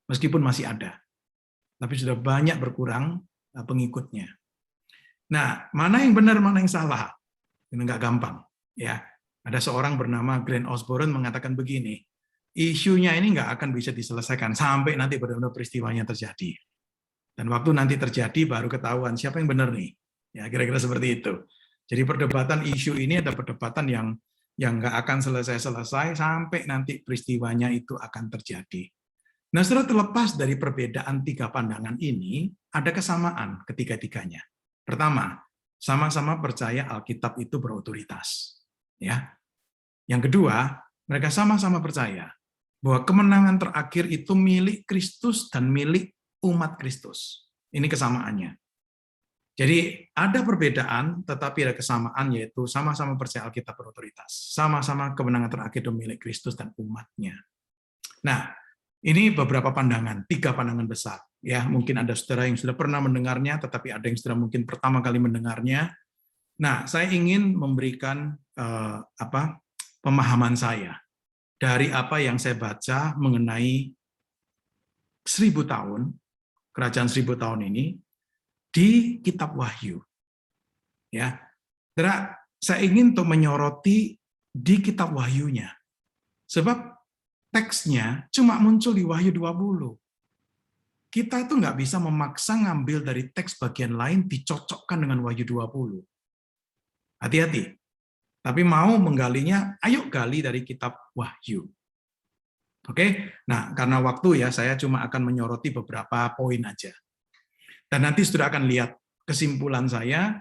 Meskipun masih ada. Tapi sudah banyak berkurang pengikutnya. Nah, mana yang benar, mana yang salah? Ini nggak gampang. Ya, ada seorang bernama Grant Osborne mengatakan begini, isunya ini nggak akan bisa diselesaikan sampai nanti benar-benar peristiwanya terjadi. Dan waktu nanti terjadi baru ketahuan siapa yang benar nih. Ya, kira-kira seperti itu. Jadi perdebatan isu ini ada perdebatan yang nggak akan selesai-selesai sampai nanti peristiwanya itu akan terjadi. Nah, setelah terlepas dari perbedaan 3 pandangan ini, ada kesamaan ketiga-tiganya. Pertama, sama-sama percaya Alkitab itu berotoritas. Ya. Yang kedua, mereka sama-sama percaya bahwa kemenangan terakhir itu milik Kristus dan milik umat Kristus. Ini kesamaannya. Jadi ada perbedaan, tetapi ada kesamaan, yaitu sama-sama percaya Alkitab berotoritas. Sama-sama kemenangan terakhir itu milik Kristus dan umatnya. Nah, ini beberapa pandangan, 3 pandangan besar. Ya, mungkin ada saudara yang sudah pernah mendengarnya, tetapi ada yang sudah mungkin pertama kali mendengarnya. Nah, saya ingin memberikan pemahaman saya dari apa yang saya baca mengenai 1000 tahun, kerajaan 1000 tahun ini, di kitab Wahyu. Ya. Saya ingin untuk menyoroti di kitab Wahyunya. Sebab teksnya cuma muncul di Wahyu 20. Kita itu nggak bisa memaksa ngambil dari teks bagian lain dicocokkan dengan Wahyu 20. Hati-hati. Tapi mau menggalinya, ayo gali dari kitab Wahyu. Oke? Nah, karena waktu ya, saya cuma akan menyoroti beberapa poin aja. Dan nanti sudah akan lihat kesimpulan saya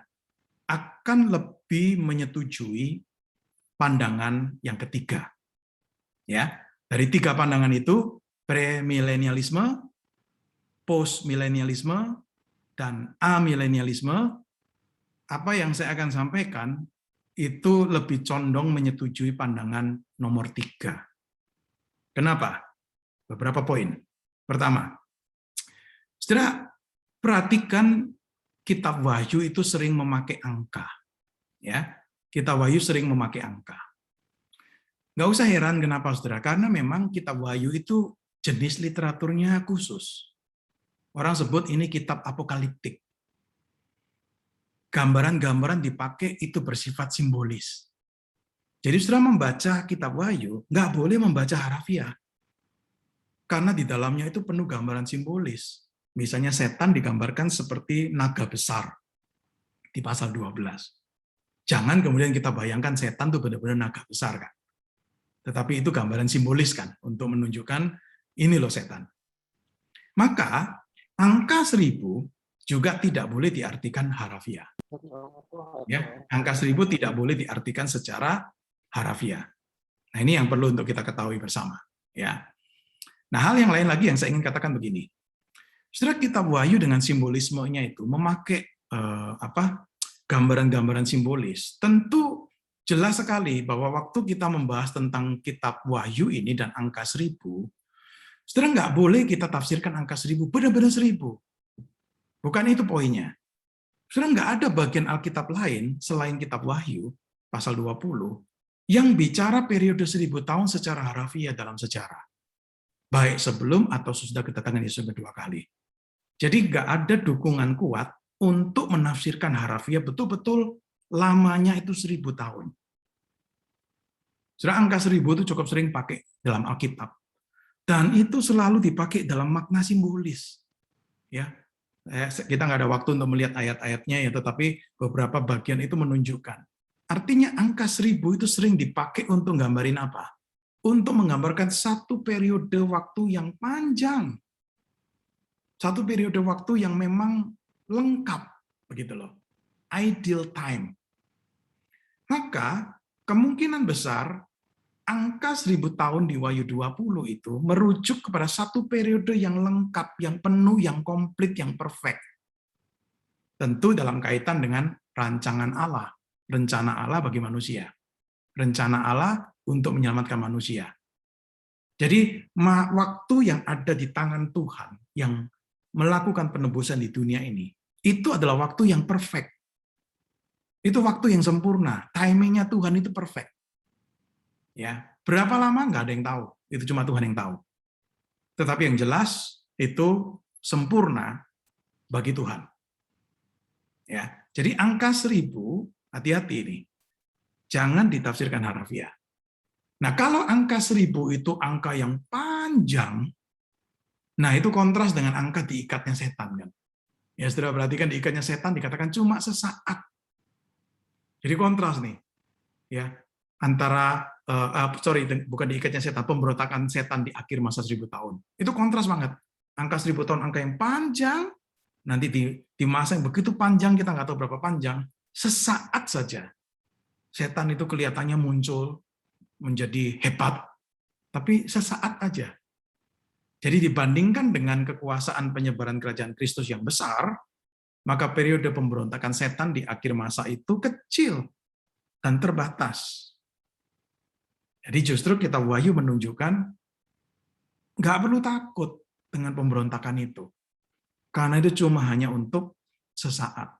akan lebih menyetujui pandangan yang ketiga. Ya, dari 3 pandangan itu, premilenialisme, postmilenialisme, dan amilenialisme, apa yang saya akan sampaikan itu lebih condong menyetujui pandangan nomor 3. Kenapa? Beberapa poin. Pertama, saudara, perhatikan kitab Wahyu itu sering memakai angka. Ya, kitab Wahyu sering memakai angka. Nggak usah heran kenapa, saudara, karena memang kitab Wahyu itu jenis literaturnya khusus. Orang sebut ini kitab apokaliptik. Gambaran-gambaran dipakai itu bersifat simbolis. Jadi saudara membaca kitab Wahyu, nggak boleh membaca harafiah. Karena di dalamnya itu penuh gambaran simbolis. Misalnya setan digambarkan seperti naga besar di pasal 12. Jangan kemudian kita bayangkan setan itu benar-benar naga besar, kan? Tetapi itu gambaran simbolis kan untuk menunjukkan ini loh setan. Maka angka 1000 juga tidak boleh diartikan harafiah. Ya, angka 1000 tidak boleh diartikan secara harafiah. Nah, ini yang perlu untuk kita ketahui bersama. Ya. Nah, hal yang lain lagi yang saya ingin katakan begini. Saudara, kitab Wahyu dengan simbolismenya itu memakai gambaran-gambaran simbolis. Tentu jelas sekali bahwa waktu kita membahas tentang kitab Wahyu ini dan angka 1000, saudara nggak boleh kita tafsirkan angka 1000 benar-benar 1000. Bukan itu poinnya. Saudara, nggak ada bagian Alkitab lain selain kitab Wahyu pasal 20 yang bicara periode 1000 tahun secara harafiah dalam sejarah. Baik sebelum atau sesudah kedatangan Yesus kedua kali. Jadi nggak ada dukungan kuat untuk menafsirkan harafiah betul-betul lamanya itu 1000 tahun. Saudara, angka 1000 itu cukup sering pakai dalam Alkitab. Dan itu selalu dipakai dalam makna simbolis. Ya, kita nggak ada waktu untuk melihat ayat-ayatnya, ya, tetapi beberapa bagian itu menunjukkan. Artinya angka 1000 itu sering dipakai untuk gambarin apa? Untuk menggambarkan satu periode waktu yang panjang. Satu periode waktu yang memang lengkap, begitu loh. Ideal time. Maka kemungkinan besar angka 1000 tahun di Wahyu 20 itu merujuk kepada satu periode yang lengkap, yang penuh, yang komplit, yang perfect. Tentu dalam kaitan dengan rancangan Allah, rencana Allah bagi manusia. Rencana Allah untuk menyelamatkan manusia. Jadi waktu yang ada di tangan Tuhan yang melakukan penebusan di dunia ini, itu adalah waktu yang perfect. Itu waktu yang sempurna. Timingnya Tuhan itu perfect. Ya, berapa lama nggak ada yang tahu. Itu cuma Tuhan yang tahu. Tetapi yang jelas itu sempurna bagi Tuhan. Ya, jadi angka 1000, hati-hati ini. Jangan ditafsirkan harafiah. Nah, kalau angka 1000 itu angka yang panjang, nah itu kontras dengan angka diikatnya setan kan. Ya, saudara perhatikan diikatnya setan dikatakan cuma sesaat. Jadi kontras nih. Ya, antara bukan diikatnya setan, pemberontakan setan di akhir masa 1000 tahun. Itu kontras banget. Angka 1000 tahun angka yang panjang, nanti di masa yang begitu panjang kita nggak tahu berapa panjang, sesaat saja setan itu kelihatannya muncul menjadi hebat, tapi sesaat aja. Jadi dibandingkan dengan kekuasaan penyebaran kerajaan Kristus yang besar, maka periode pemberontakan setan di akhir masa itu kecil dan terbatas. Jadi justru kitab Wahyu menunjukkan nggak perlu takut dengan pemberontakan itu, karena itu cuma hanya untuk sesaat.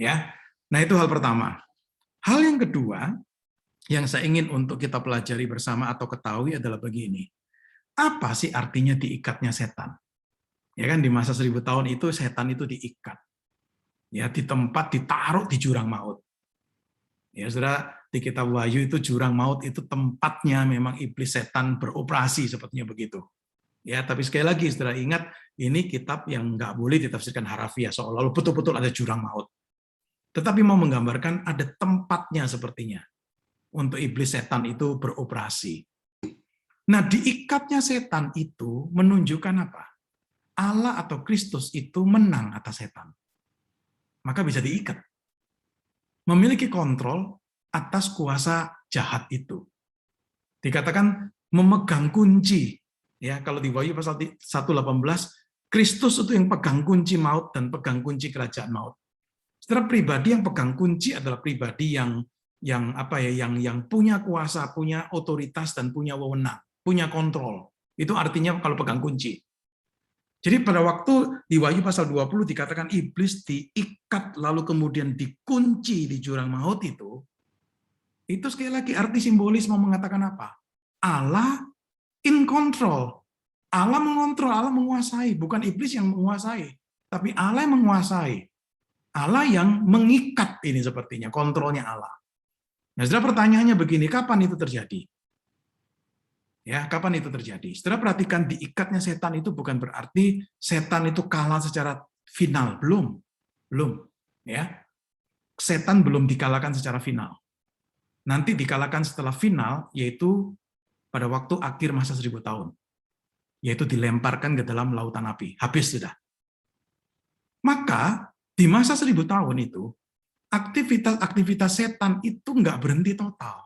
Ya, nah itu hal pertama. Hal yang kedua yang saya ingin untuk kita pelajari bersama atau ketahui adalah begini. Apa sih artinya diikatnya setan? Ya kan di masa 1000 tahun itu setan itu diikat. Ya, di tempat ditaruh di jurang maut. Ya, Saudara, di kitab Wahyu itu jurang maut itu tempatnya memang iblis setan beroperasi sepertinya begitu. Ya, tapi sekali lagi Saudara ingat ini kitab yang nggak boleh ditafsirkan harafiah seolah-olah betul-betul ada jurang maut. Tetapi mau menggambarkan ada tempatnya sepertinya untuk iblis setan itu beroperasi. Nah, diikatnya setan itu menunjukkan apa? Allah atau Kristus itu menang atas setan. Maka bisa diikat. Memiliki kontrol atas kuasa jahat itu. Dikatakan memegang kunci. Ya, kalau di Wahyu pasal 1:18, Kristus itu yang pegang kunci maut dan pegang kunci kerajaan maut. Secara pribadi yang pegang kunci adalah pribadi yang punya kuasa, punya otoritas dan punya wewenang, punya kontrol. Itu artinya kalau pegang kunci. Jadi pada waktu di Wahyu pasal 20 dikatakan iblis diikat lalu kemudian dikunci di jurang maut itu sekali lagi arti simbolis mau mengatakan apa? Allah in control. Allah mengontrol, Allah menguasai, bukan iblis yang menguasai, tapi Allah yang menguasai. Allah yang mengikat ini sepertinya, kontrolnya Allah. Nah, saudara pertanyaannya begini, kapan itu terjadi? Ya, kapan itu terjadi? Saudara perhatikan diikatnya setan itu bukan berarti setan itu kalah secara final, belum. Ya. Setan belum dikalahkan secara final. Nanti dikalahkan setelah final, yaitu pada waktu akhir masa 1000 tahun. Yaitu dilemparkan ke dalam lautan api. Habis sudah. Maka di masa 1000 tahun itu, aktivitas-aktivitas setan itu nggak berhenti total.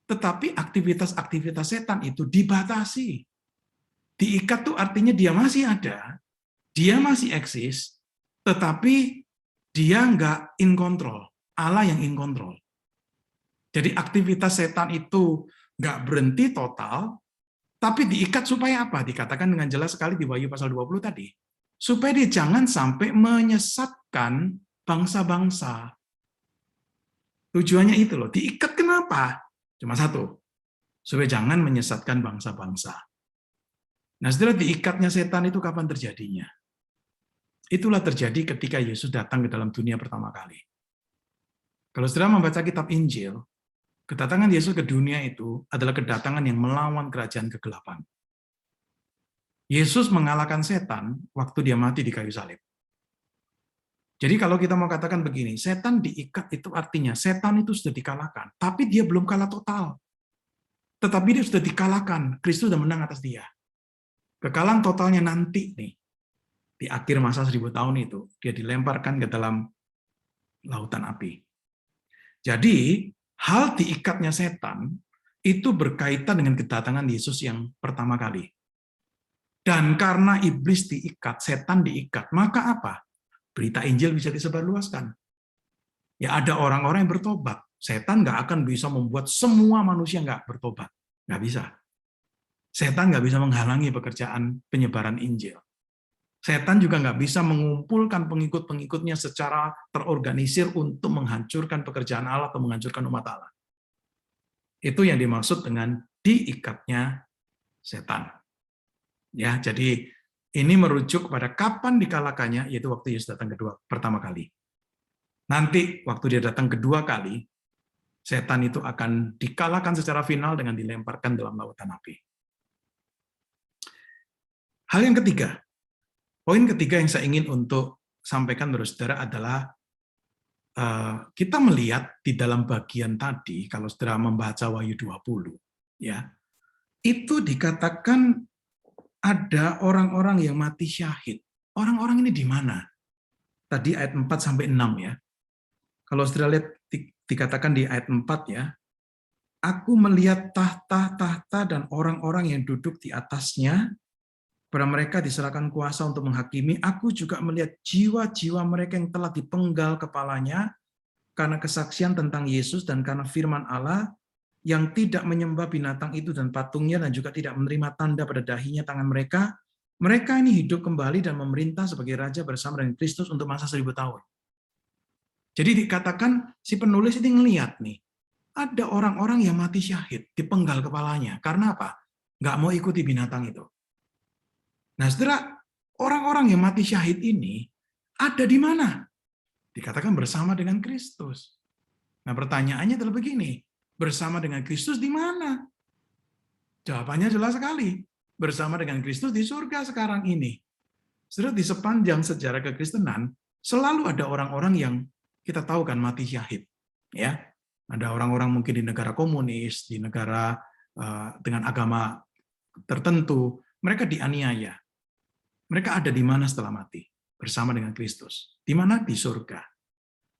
Tetapi aktivitas-aktivitas setan itu dibatasi. Diikat tuh artinya dia masih ada, dia masih eksis, tetapi dia nggak in control. Allah yang in control. Jadi aktivitas setan itu nggak berhenti total, tapi diikat supaya apa? Dikatakan dengan jelas sekali di Wahyu pasal 20 tadi. Supaya dia jangan sampai menyesatkan bangsa-bangsa. Tujuannya itu loh. Diikat kenapa? Cuma satu. Supaya jangan menyesatkan bangsa-bangsa. Nah, setelah diikatnya setan itu kapan terjadinya? Itulah terjadi ketika Yesus datang ke dalam dunia pertama kali. Kalau saudara membaca kitab Injil, kedatangan Yesus ke dunia itu adalah kedatangan yang melawan kerajaan kegelapan. Yesus mengalahkan setan waktu dia mati di kayu salib. Jadi kalau kita mau katakan begini, setan diikat itu artinya setan itu sudah dikalahkan, tapi dia belum kalah total. Tetapi dia sudah dikalahkan, Kristus sudah menang atas dia. Kekalahan totalnya nanti nih, di akhir masa 1000 tahun itu, dia dilemparkan ke dalam lautan api. Jadi, hal diikatnya setan itu berkaitan dengan kedatangan Yesus yang pertama kali. Dan karena iblis diikat, setan diikat, maka apa? Berita Injil bisa disebarluaskan. Ya ada orang-orang yang bertobat. Setan nggak akan bisa membuat semua manusia nggak bertobat. Nggak bisa. Setan nggak bisa menghalangi pekerjaan penyebaran Injil. Setan juga nggak bisa mengumpulkan pengikut-pengikutnya secara terorganisir untuk menghancurkan pekerjaan Allah atau menghancurkan umat Allah. Itu yang dimaksud dengan diikatnya setan. Ya, jadi ini merujuk kepada kapan dikalahkannya, yaitu waktu Yesus datang pertama kali. Nanti waktu dia datang kedua kali, setan itu akan dikalahkan secara final dengan dilemparkan dalam lautan api. Hal yang ketiga, poin ketiga yang saya ingin untuk sampaikan kepada saudara adalah kita melihat di dalam bagian tadi, kalau saudara membaca Wahyu 20, ya, itu dikatakan ada orang-orang yang mati syahid. Orang-orang ini di mana? Tadi ayat 4-6 ya. Kalau saudara lihat dikatakan di ayat 4 ya, aku melihat tahta-tahta dan orang-orang yang duduk di atasnya, kepada mereka diserahkan kuasa untuk menghakimi. Aku juga melihat jiwa-jiwa mereka yang telah dipenggal kepalanya karena kesaksian tentang Yesus dan karena firman Allah, yang tidak menyembah binatang itu dan patungnya dan juga tidak menerima tanda pada dahinya tangan mereka. Mereka ini hidup kembali dan memerintah sebagai raja bersama dengan Kristus untuk masa 1000 tahun. Jadi dikatakan si penulis ini ngelihat nih, ada orang-orang yang mati syahid, dipenggal kepalanya. Karena apa? Nggak mau ikuti binatang itu. Nah, saudara, orang-orang yang mati syahid ini ada di mana? Dikatakan bersama dengan Kristus. Nah, pertanyaannya adalah begini, bersama dengan Kristus di mana? Jawabannya jelas sekali. Bersama dengan Kristus di surga sekarang ini. Saudara, di sepanjang sejarah kekristenan, selalu ada orang-orang yang kita tahu kan mati syahid. Ya, ada orang-orang mungkin di negara komunis, di negara dengan agama tertentu, mereka dianiaya. Mereka ada di mana setelah mati? Bersama dengan Kristus. Di mana? Di surga.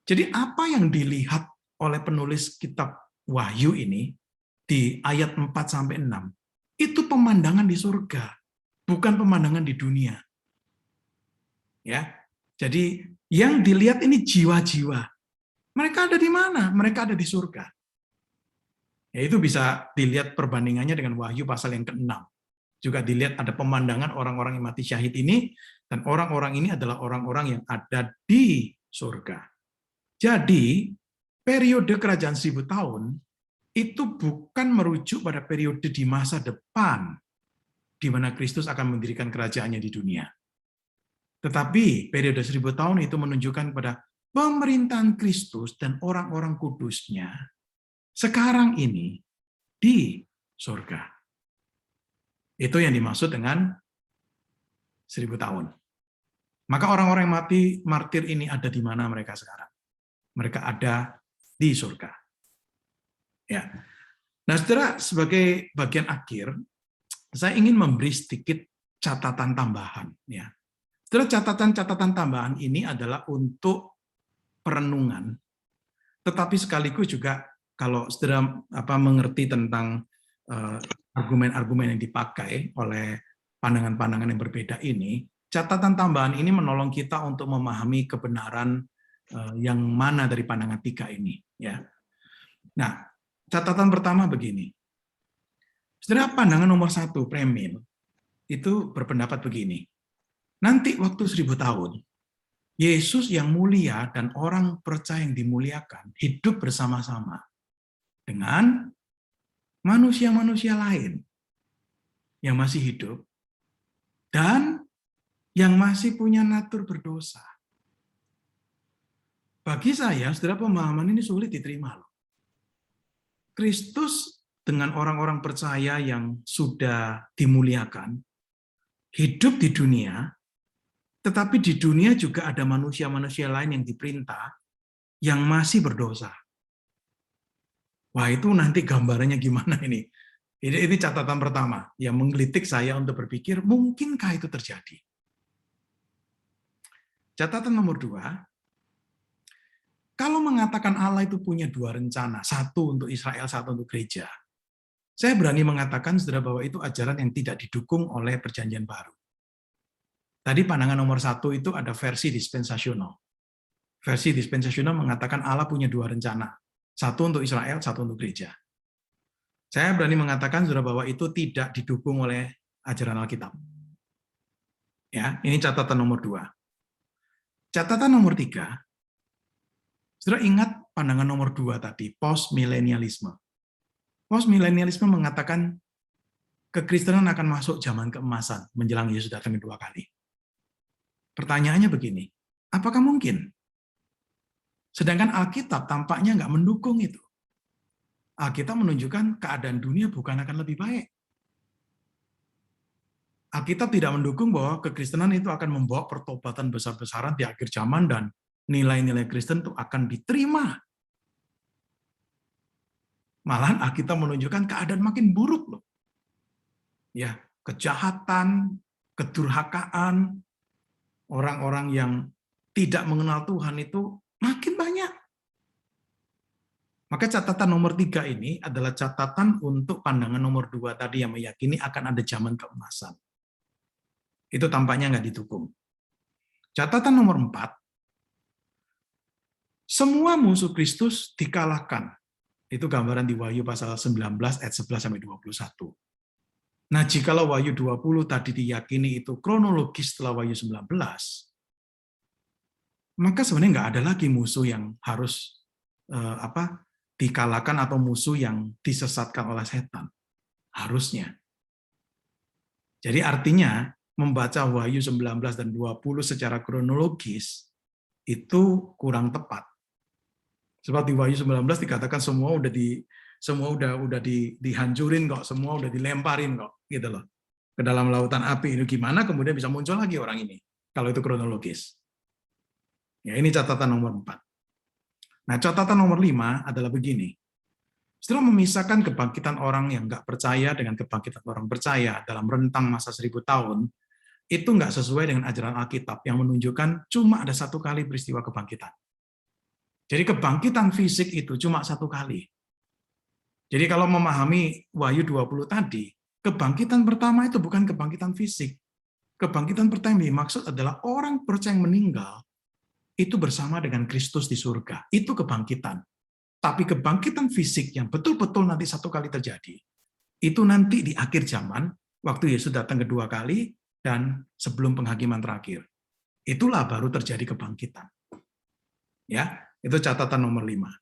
Jadi apa yang dilihat oleh penulis kitab Wahyu ini di ayat 4-6 itu pemandangan di surga, bukan pemandangan di dunia. Ya. Jadi yang dilihat ini jiwa-jiwa. Mereka ada di mana? Mereka ada di surga. Ya, itu bisa dilihat perbandingannya dengan Wahyu pasal yang ke-6. Juga dilihat ada pemandangan orang-orang yang mati syahid ini, dan orang-orang ini adalah orang-orang yang ada di surga. Jadi, periode kerajaan 1000 tahun itu bukan merujuk pada periode di masa depan di mana Kristus akan mendirikan kerajaannya di dunia. Tetapi periode 1000 tahun itu menunjukkan pada pemerintahan Kristus dan orang-orang kudusnya sekarang ini di surga. Itu yang dimaksud dengan 1000 tahun. Maka orang-orang yang mati martir ini ada di mana mereka sekarang? Mereka ada di surga. Ya. Nah, saudara, sebagai bagian akhir, saya ingin memberi sedikit catatan tambahan. Ya. Saudara, catatan-catatan tambahan ini adalah untuk perenungan, tetapi sekaligus juga kalau saudara mengerti tentang argumen-argumen yang dipakai oleh pandangan-pandangan yang berbeda ini, catatan tambahan ini menolong kita untuk memahami kebenaran yang mana dari pandangan tiga ini. Ya. Nah, catatan pertama begini. Saudara, pandangan nomor 1, Premil, itu berpendapat begini. Nanti waktu 1000 tahun, Yesus yang mulia dan orang percaya yang dimuliakan hidup bersama-sama dengan manusia-manusia lain yang masih hidup dan yang masih punya natur berdosa. Bagi saya, saudara, pemahaman ini sulit diterima loh. Kristus dengan orang-orang percaya yang sudah dimuliakan, hidup di dunia, tetapi di dunia juga ada manusia-manusia lain yang diperintah, yang masih berdosa. Wah, itu nanti gambarannya gimana ini? Ini catatan pertama yang menggelitik saya untuk berpikir, mungkinkah itu terjadi? Catatan nomor 2, kalau mengatakan Allah itu punya 2 rencana, satu untuk Israel, satu untuk gereja, saya berani mengatakan, saudara, bahwa itu ajaran yang tidak didukung oleh Perjanjian Baru. Tadi pandangan nomor 1 itu ada versi dispensasional. Versi dispensasional mengatakan Allah punya 2 rencana, satu untuk Israel, satu untuk gereja. Saya berani mengatakan, saudara, bahwa itu tidak didukung oleh ajaran Alkitab. Ya, ini catatan nomor 2. Catatan nomor 3, saudara ingat pandangan nomor 2 tadi, postmilenialisme. Postmilenialisme mengatakan kekristenan akan masuk zaman keemasan menjelang Yesus datang kedua kali. Pertanyaannya begini, apakah mungkin? Sedangkan Alkitab tampaknya nggak mendukung itu. Alkitab menunjukkan keadaan dunia bukan akan lebih baik. Alkitab tidak mendukung bahwa kekristenan itu akan membawa pertobatan besar-besaran di akhir zaman dan nilai-nilai Kristen itu akan diterima. Malahan Alkitab menunjukkan keadaan makin buruk loh. Ya, kejahatan, kedurhakaan, orang-orang yang tidak mengenal Tuhan itu makin banyak. Maka catatan nomor 3 ini adalah catatan untuk pandangan nomor 2 tadi yang meyakini akan ada zaman keemasan. Itu tampaknya nggak didukung. Catatan nomor 4, semua musuh Kristus dikalahkan. Itu gambaran di Wahyu pasal 19 ayat 11-21. Nah, jikalau Wahyu 20 tadi diyakini itu kronologis setelah Wahyu 19, maka sebenarnya nggak ada lagi musuh yang harus dikalahkan atau musuh yang disesatkan oleh setan. Harusnya. Jadi artinya, membaca Wahyu 19 dan 20 secara kronologis itu kurang tepat. Sebab di Wahyu 19 dikatakan semua udah dihancurin kok, semua udah dilemparin kok, gitu loh. Ke dalam lautan api. Ini gimana kemudian bisa muncul lagi orang ini kalau itu kronologis. Ya, ini catatan nomor 4. Nah, catatan nomor 5 adalah begini. Setelah memisahkan kebangkitan orang yang nggak percaya dengan kebangkitan orang percaya dalam rentang masa 1000 tahun, itu nggak sesuai dengan ajaran Alkitab yang menunjukkan cuma ada 1 kali peristiwa kebangkitan. Jadi kebangkitan fisik itu cuma 1 kali. Jadi kalau memahami Wahyu 20 tadi, kebangkitan pertama itu bukan kebangkitan fisik. Kebangkitan pertama yang dimaksud adalah orang percaya yang meninggal itu bersama dengan Kristus di surga. Itu kebangkitan. Tapi kebangkitan fisik yang betul-betul nanti 1 kali terjadi, itu nanti di akhir zaman, waktu Yesus datang kedua kali, dan sebelum penghakiman terakhir. Itulah baru terjadi kebangkitan. Ya, itu catatan nomor 5.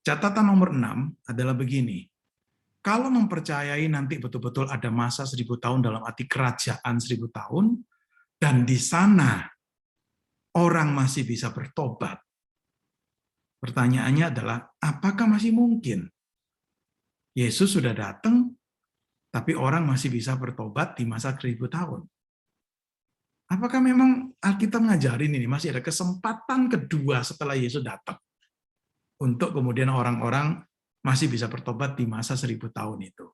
Catatan nomor 6 adalah begini. Kalau mempercayai nanti betul-betul ada masa 1000 tahun dalam arti kerajaan 1000 tahun, dan di sana orang masih bisa bertobat, pertanyaannya adalah, apakah masih mungkin Yesus sudah datang, tapi orang masih bisa bertobat di masa 1000 tahun? Apakah memang Alkitab ngajarin ini masih ada kesempatan kedua setelah Yesus datang untuk kemudian orang-orang masih bisa bertobat di masa 1000 tahun itu?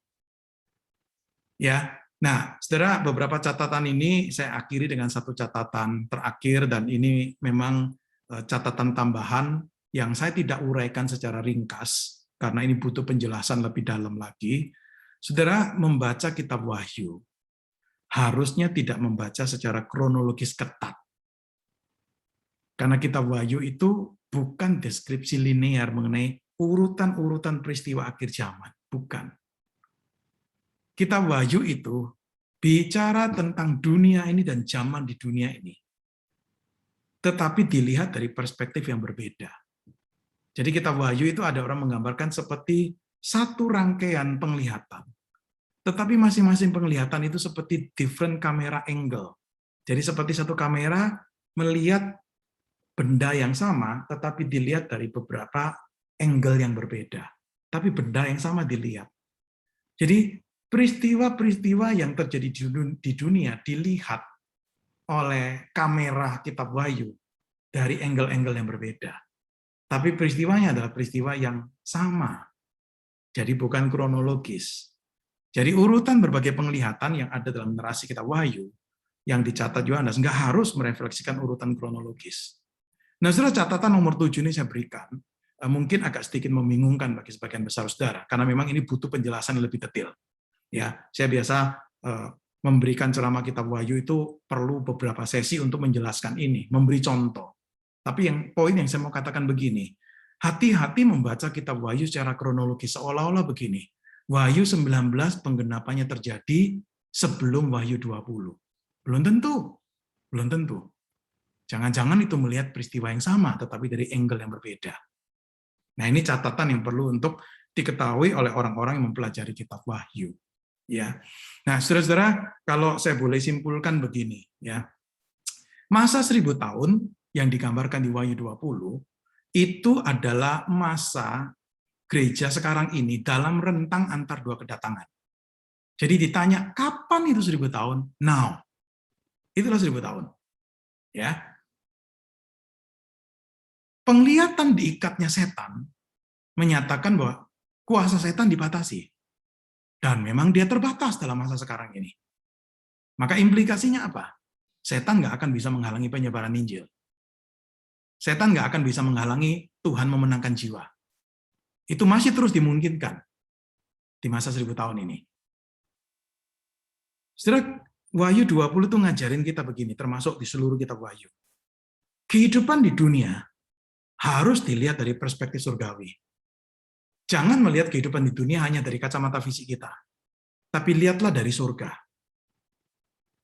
Ya, Nah, saudara, beberapa catatan ini saya akhiri dengan satu catatan terakhir, dan ini memang catatan tambahan yang saya tidak uraikan secara ringkas, karena ini butuh penjelasan lebih dalam lagi. Saudara, membaca kitab Wahyu harusnya tidak membaca secara kronologis ketat. Karena kitab Wahyu itu bukan deskripsi linear mengenai urutan-urutan peristiwa akhir zaman. Bukan. Kitab Wahyu itu bicara tentang dunia ini dan zaman di dunia ini. Tetapi dilihat dari perspektif yang berbeda. Jadi kitab Wahyu itu ada orang menggambarkan seperti satu rangkaian penglihatan. Tetapi masing-masing penglihatan itu seperti different camera angle. Jadi seperti satu kamera melihat benda yang sama, tetapi dilihat dari beberapa angle yang berbeda. Tapi benda yang sama dilihat. Jadi peristiwa-peristiwa yang terjadi di dunia dilihat oleh kamera kitab Wahyu dari angle-angle yang berbeda. Tapi peristiwanya adalah peristiwa yang sama. Jadi bukan kronologis. Jadi urutan berbagai penglihatan yang ada dalam narasi kitab Wahyu yang dicatat Yohanes nggak harus merefleksikan urutan kronologis. Nah, saudara, catatan nomor 7 ini saya berikan, mungkin agak sedikit membingungkan bagi sebagian besar saudara, karena memang ini butuh penjelasan yang lebih detail. Ya, saya biasa memberikan ceramah kitab Wahyu itu perlu beberapa sesi untuk menjelaskan ini, memberi contoh. Tapi poin yang saya mau katakan begini, hati-hati membaca kitab Wahyu secara kronologis, seolah-olah begini, Wahyu 19 penggenapannya terjadi sebelum Wahyu 20. Belum tentu. Belum tentu. Jangan-jangan itu melihat peristiwa yang sama, tetapi dari angle yang berbeda. Nah, ini catatan yang perlu untuk diketahui oleh orang-orang yang mempelajari kitab Wahyu. Ya, nah, saudara-saudara, kalau saya boleh simpulkan begini, ya, masa 1000 tahun yang digambarkan di Wahyu 20 itu adalah masa gereja sekarang ini dalam rentang antar dua kedatangan. Jadi ditanya kapan itu 1000 tahun? Now, itulah 1000 tahun. Ya, penglihatan diikatnya setan menyatakan bahwa kuasa setan dibatasi. Dan memang dia terbatas dalam masa sekarang ini. Maka implikasinya apa? Setan nggak akan bisa menghalangi penyebaran Injil. Setan nggak akan bisa menghalangi Tuhan memenangkan jiwa. Itu masih terus dimungkinkan di masa 1000 tahun ini. Saudara, Wahyu 20 itu ngajarin kita begini, termasuk di seluruh kitab Wahyu. Kehidupan di dunia harus dilihat dari perspektif surgawi. Jangan melihat kehidupan di dunia hanya dari kacamata fisik kita, tapi lihatlah dari surga.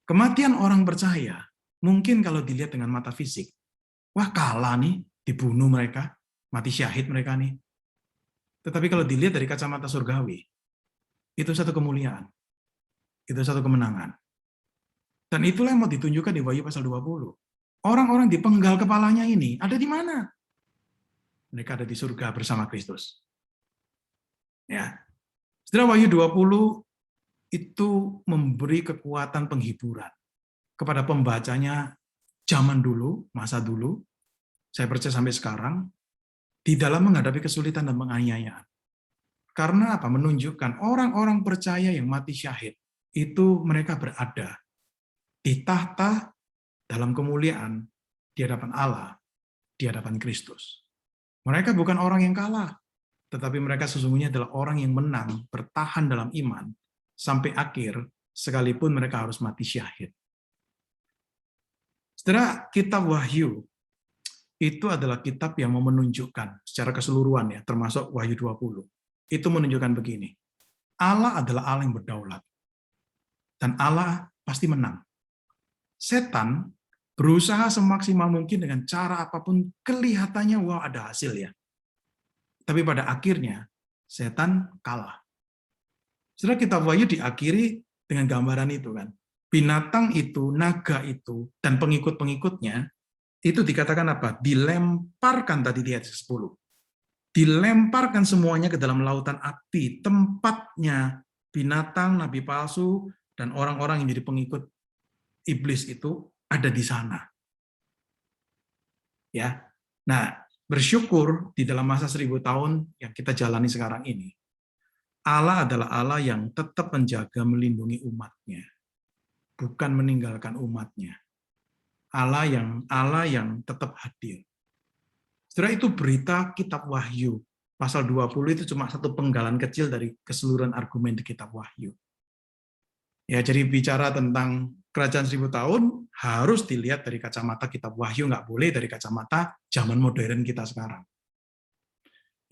Kematian orang percaya, mungkin kalau dilihat dengan mata fisik, wah kalah nih, dibunuh mereka, mati syahid mereka nih. Tetapi kalau dilihat dari kacamata surgawi, itu satu kemuliaan, itu satu kemenangan. Dan itulah yang mau ditunjukkan di Wahyu pasal 20. Orang-orang dipenggal kepalanya ini ada di mana? Mereka ada di surga bersama Kristus. Ya. Setelah Wahyu 20 itu memberi kekuatan penghiburan kepada pembacanya zaman dulu, masa dulu, saya percaya sampai sekarang, di dalam menghadapi kesulitan dan penganiayaan. Karena apa? Menunjukkan orang-orang percaya yang mati syahid, itu mereka berada di tahta dalam kemuliaan di hadapan Allah, di hadapan Kristus. Mereka bukan orang yang kalah, tetapi mereka sesungguhnya adalah orang yang menang, bertahan dalam iman, sampai akhir, sekalipun mereka harus mati syahid. Setelah kitab Wahyu, itu adalah kitab yang mau menunjukkan secara keseluruhan, ya, termasuk Wahyu 20. Itu menunjukkan begini, Allah adalah Allah yang berdaulat. Dan Allah pasti menang. Setan berusaha semaksimal mungkin dengan cara apapun, kelihatannya wah ada hasil ya. Tapi pada akhirnya, setan kalah. Setelah kitab Wahyu diakhiri dengan gambaran itu kan. Binatang itu, naga itu, dan pengikut-pengikutnya, itu dikatakan apa? Dilemparkan tadi di ayat 10. Dilemparkan semuanya ke dalam lautan api, tempatnya binatang, nabi palsu, dan orang-orang yang jadi pengikut iblis itu ada di sana. Ya. Nah, bersyukur di dalam masa 1000 tahun yang kita jalani sekarang ini, Allah adalah Allah yang tetap menjaga, melindungi umatnya, bukan meninggalkan umatnya. Allah yang tetap hadir. Setelah itu berita kitab Wahyu. Pasal 20 itu cuma satu penggalan kecil dari keseluruhan argumen di kitab Wahyu. Ya, jadi bicara tentang kerajaan 1000 tahun harus dilihat dari kacamata kitab Wahyu, nggak boleh dari kacamata zaman modern kita sekarang.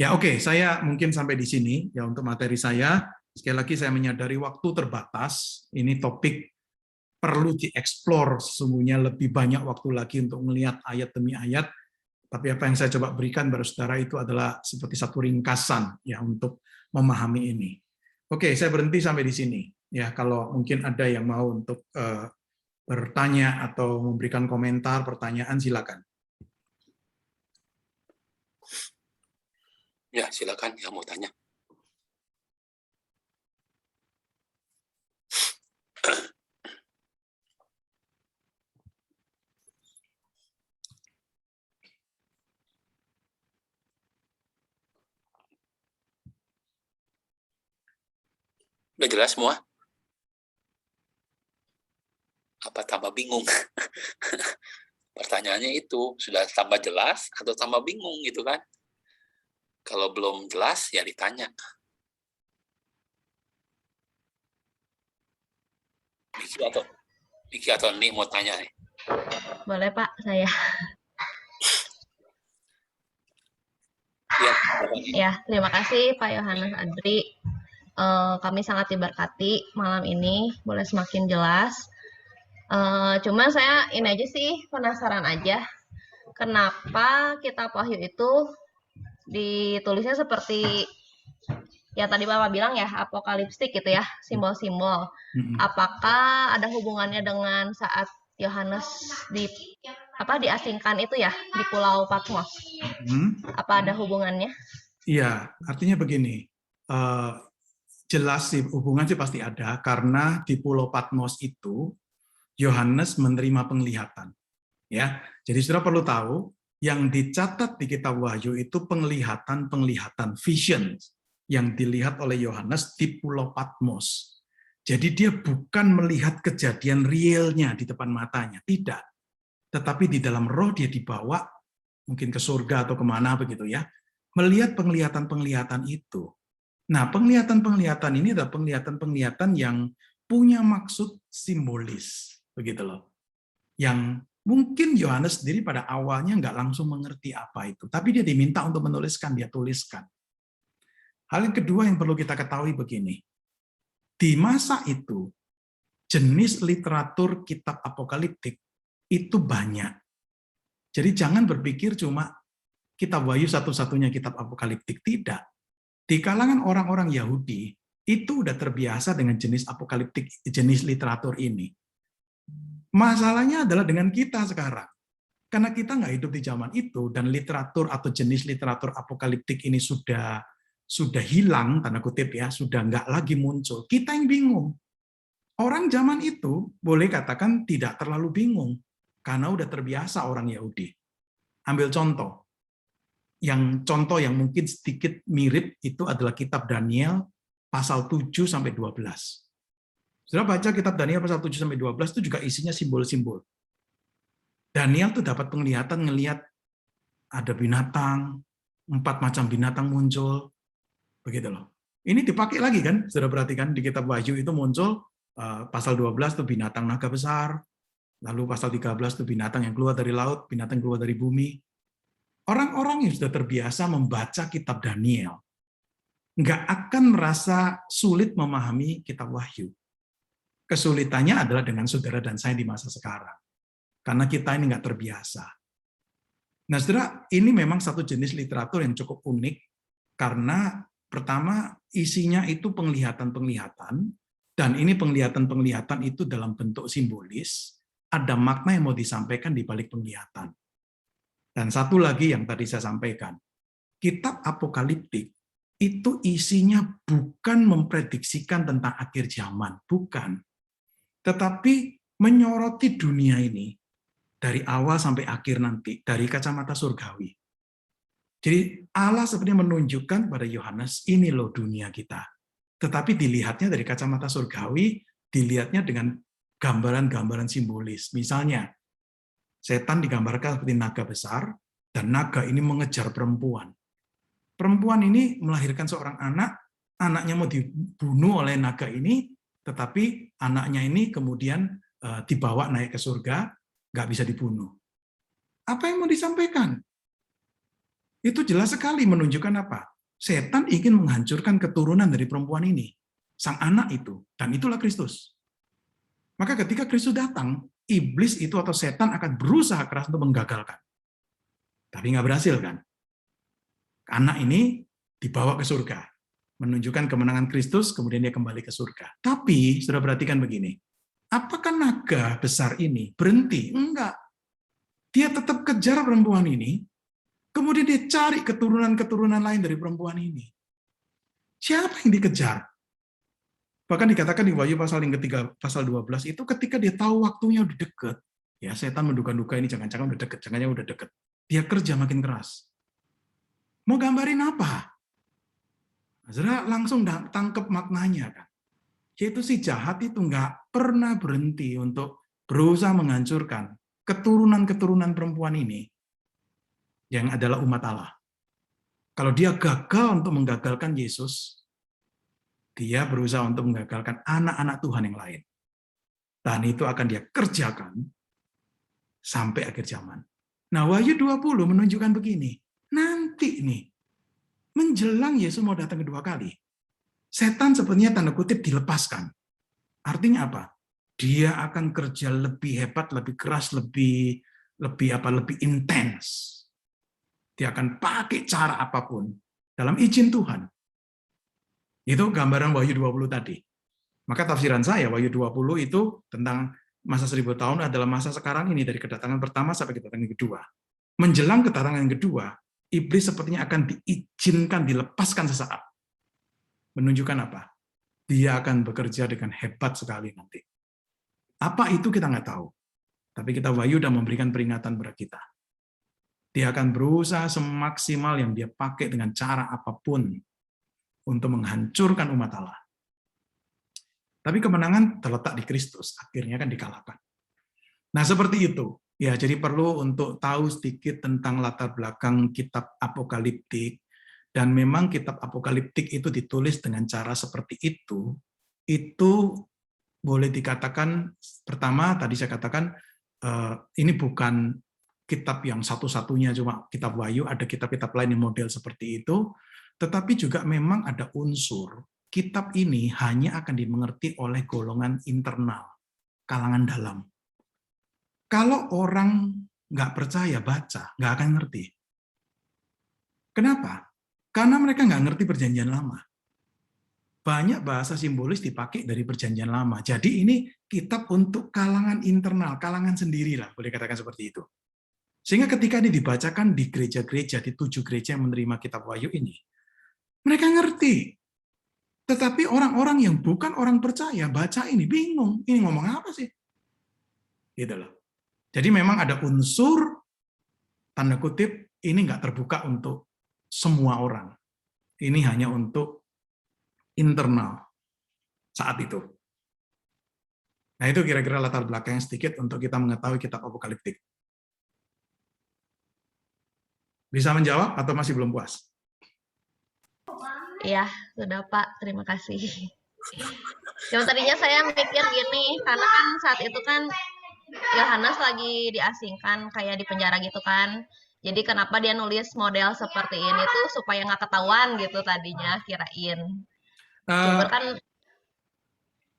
Ya oke, saya mungkin sampai di sini ya untuk materi saya. Sekali lagi saya menyadari waktu terbatas. Ini topik perlu dieksplor sesungguhnya lebih banyak waktu lagi untuk melihat ayat demi ayat. Tapi apa yang saya coba berikan pada saudara itu adalah seperti satu ringkasan ya untuk memahami ini. Oke, saya berhenti sampai di sini. Ya, kalau mungkin ada yang mau untuk bertanya atau memberikan komentar, pertanyaan, silakan. Ya, silakan yang mau tanya. Udah jelas semua? Apa tambah bingung? Pertanyaannya itu, sudah tambah jelas atau tambah bingung gitu kan? Kalau belum jelas, ya ditanya. Vicky atau Nih mau tanya nih. Boleh Pak, saya. Ya, terima kasih Pak Yohanes Adri. Kami sangat diberkati malam ini, boleh semakin jelas. Cuma saya ini aja sih, penasaran aja. Kenapa kitab Wahyu itu ditulisnya seperti ya tadi Bapak bilang ya apokaliptik gitu ya, simbol-simbol. Apakah ada hubungannya dengan saat Yohanes diasingkan itu ya di Pulau Patmos? Apa ada hubungannya? Iya, artinya begini. Jelas sih hubungan sih pasti ada karena di Pulau Patmos itu Yohanes menerima penglihatan. Ya, jadi saudara perlu tahu yang dicatat di kitab Wahyu itu penglihatan, vision yang dilihat oleh Yohanes di Pulau Patmos. Jadi dia bukan melihat kejadian realnya di depan matanya, tidak. Tetapi di dalam roh dia dibawa mungkin ke surga atau kemana begitu ya, melihat penglihatan-penglihatan itu. Nah, penglihatan-penglihatan ini adalah penglihatan-penglihatan yang punya maksud simbolis, begitu loh. Yang mungkin Yohanes sendiri pada awalnya nggak langsung mengerti apa itu, tapi dia diminta untuk menuliskan, dia tuliskan. Hal yang kedua yang perlu kita ketahui begini, di masa itu jenis literatur kitab apokaliptik itu banyak. Jadi jangan berpikir cuma kitab Wahyu satu-satunya kitab apokaliptik, tidak. Di kalangan orang-orang Yahudi itu udah terbiasa dengan jenis apokaliptik, jenis literatur ini. Masalahnya adalah dengan kita sekarang. Karena kita nggak hidup di zaman itu, dan literatur atau jenis literatur apokaliptik ini sudah hilang, tanda kutip ya, sudah nggak lagi muncul. Kita yang bingung. Orang zaman itu boleh katakan tidak terlalu bingung, karena udah terbiasa orang Yahudi. Ambil contoh. Contoh yang mungkin sedikit mirip itu adalah kitab Daniel pasal 7-12. Sudah baca kitab Daniel pasal 7-12 itu juga isinya simbol-simbol. Daniel tuh dapat penglihatan ngelihat ada binatang, 4 macam binatang muncul, begitu loh. Ini dipakai lagi kan, sudah perhatikan di kitab Wahyu itu muncul pasal 12 itu binatang naga besar, lalu pasal 13 itu binatang yang keluar dari laut, binatang yang keluar dari bumi. Orang-orang yang sudah terbiasa membaca kitab Daniel nggak akan merasa sulit memahami kitab Wahyu. Kesulitannya adalah dengan saudara dan saya di masa sekarang. Karena kita ini nggak terbiasa. Nah, saudara, ini memang satu jenis literatur yang cukup unik, karena pertama, isinya itu penglihatan-penglihatan, dan ini penglihatan-penglihatan itu dalam bentuk simbolis, ada makna yang mau disampaikan di balik penglihatan. Dan satu lagi yang tadi saya sampaikan, kitab apokaliptik itu isinya bukan memprediksikan tentang akhir zaman, bukan. Tetapi menyoroti dunia ini dari awal sampai akhir nanti, dari kacamata surgawi. Jadi Allah sebenarnya menunjukkan pada Yohanes, ini loh dunia kita. tetapi dilihatnya dari kacamata surgawi, dilihatnya dengan gambaran-gambaran simbolis. Misalnya, setan digambarkan seperti naga besar, dan naga ini mengejar perempuan. Perempuan ini melahirkan seorang anak, anaknya mau dibunuh oleh naga ini, tetapi anaknya ini kemudian dibawa naik ke surga, nggak bisa dibunuh. Apa yang mau disampaikan? Itu jelas sekali menunjukkan apa? Setan ingin menghancurkan keturunan dari perempuan ini, sang anak itu, dan itulah Kristus. Maka ketika Kristus datang, iblis itu atau setan akan berusaha keras untuk menggagalkan. Tapi nggak berhasil kan? Anak ini dibawa ke surga, menunjukkan kemenangan Kristus, kemudian dia kembali ke surga. Tapi, sudah perhatikan begini, apakah naga besar ini berhenti? Enggak. Dia tetap kejar perempuan ini, kemudian dia cari keturunan-keturunan lain dari perempuan ini. Siapa yang dikejar? Bahkan dikatakan di Wahyu pasal yang ketiga, pasal 12 itu ketika dia tahu waktunya udah deket, ya setan menduga-duga ini jangan-jangan udah deket, jangan-jangan udah deket. Dia kerja makin keras. Mau gambarin apa? Saudara langsung tangkap maknanya kan. Yaitu si jahat itu nggak pernah berhenti untuk berusaha menghancurkan keturunan-keturunan perempuan ini yang adalah umat Allah. Kalau dia gagal untuk menggagalkan Yesus, dia berusaha untuk menggagalkan anak-anak Tuhan yang lain. Dan itu akan dia kerjakan sampai akhir zaman. Nah, Wahyu 20 menunjukkan begini. Nanti nih, menjelang Yesus mau datang kedua kali, setan sepertinya tanda kutip dilepaskan. Artinya apa? Dia akan kerja lebih hebat, lebih keras, lebih intens. Dia akan pakai cara apapun dalam izin Tuhan. Itu gambaran Wahyu 20 tadi. Maka tafsiran saya, Wahyu 20 itu tentang masa 1000 tahun adalah masa sekarang ini, dari kedatangan pertama sampai kedatangan kedua. Menjelang kedatangan kedua, iblis sepertinya akan diizinkan, dilepaskan sesaat. Menunjukkan apa? Dia akan bekerja dengan hebat sekali nanti. Apa itu kita nggak tahu. Tapi kita Wahyu sudah memberikan peringatan kepada kita. Dia akan berusaha semaksimal yang dia pakai dengan cara apapun untuk menghancurkan umat Allah. Tapi kemenangan terletak di Kristus, akhirnya kan dikalahkan. Nah, seperti itu. Ya, jadi perlu untuk tahu sedikit tentang latar belakang kitab apokaliptik, dan memang kitab apokaliptik itu ditulis dengan cara seperti itu boleh dikatakan, pertama tadi saya katakan, ini bukan kitab yang satu-satunya cuma kitab Wahyu, ada kitab-kitab lain yang model seperti itu, tetapi juga memang ada unsur kitab ini hanya akan dimengerti oleh golongan internal, kalangan dalam. Kalau orang nggak percaya baca, nggak akan ngerti. Kenapa? Karena mereka nggak ngerti perjanjian lama. Banyak bahasa simbolis dipakai dari perjanjian lama. Jadi ini kitab untuk kalangan internal, kalangan sendirilah, boleh katakan seperti itu. Sehingga ketika ini dibacakan di gereja-gereja, di 7 gereja yang menerima kitab Wahyu ini, mereka ngerti. Tetapi orang-orang yang bukan orang percaya, baca ini, bingung. Ini ngomong apa sih? Gitu loh. Jadi memang ada unsur, tanda kutip, ini nggak terbuka untuk semua orang. Ini hanya untuk internal saat itu. Nah, itu kira-kira latar belakang sedikit untuk kita mengetahui kitab apokaliptik. Bisa menjawab atau masih belum puas? Iya, sudah Pak. Terima kasih. Cuma tadinya saya mikir gini, karena kan saat itu kan Yohanes lagi diasingkan, kayak di penjara gitu kan. Jadi kenapa dia nulis model seperti ini tuh supaya nggak ketahuan gitu tadinya, kirain. Cuma kan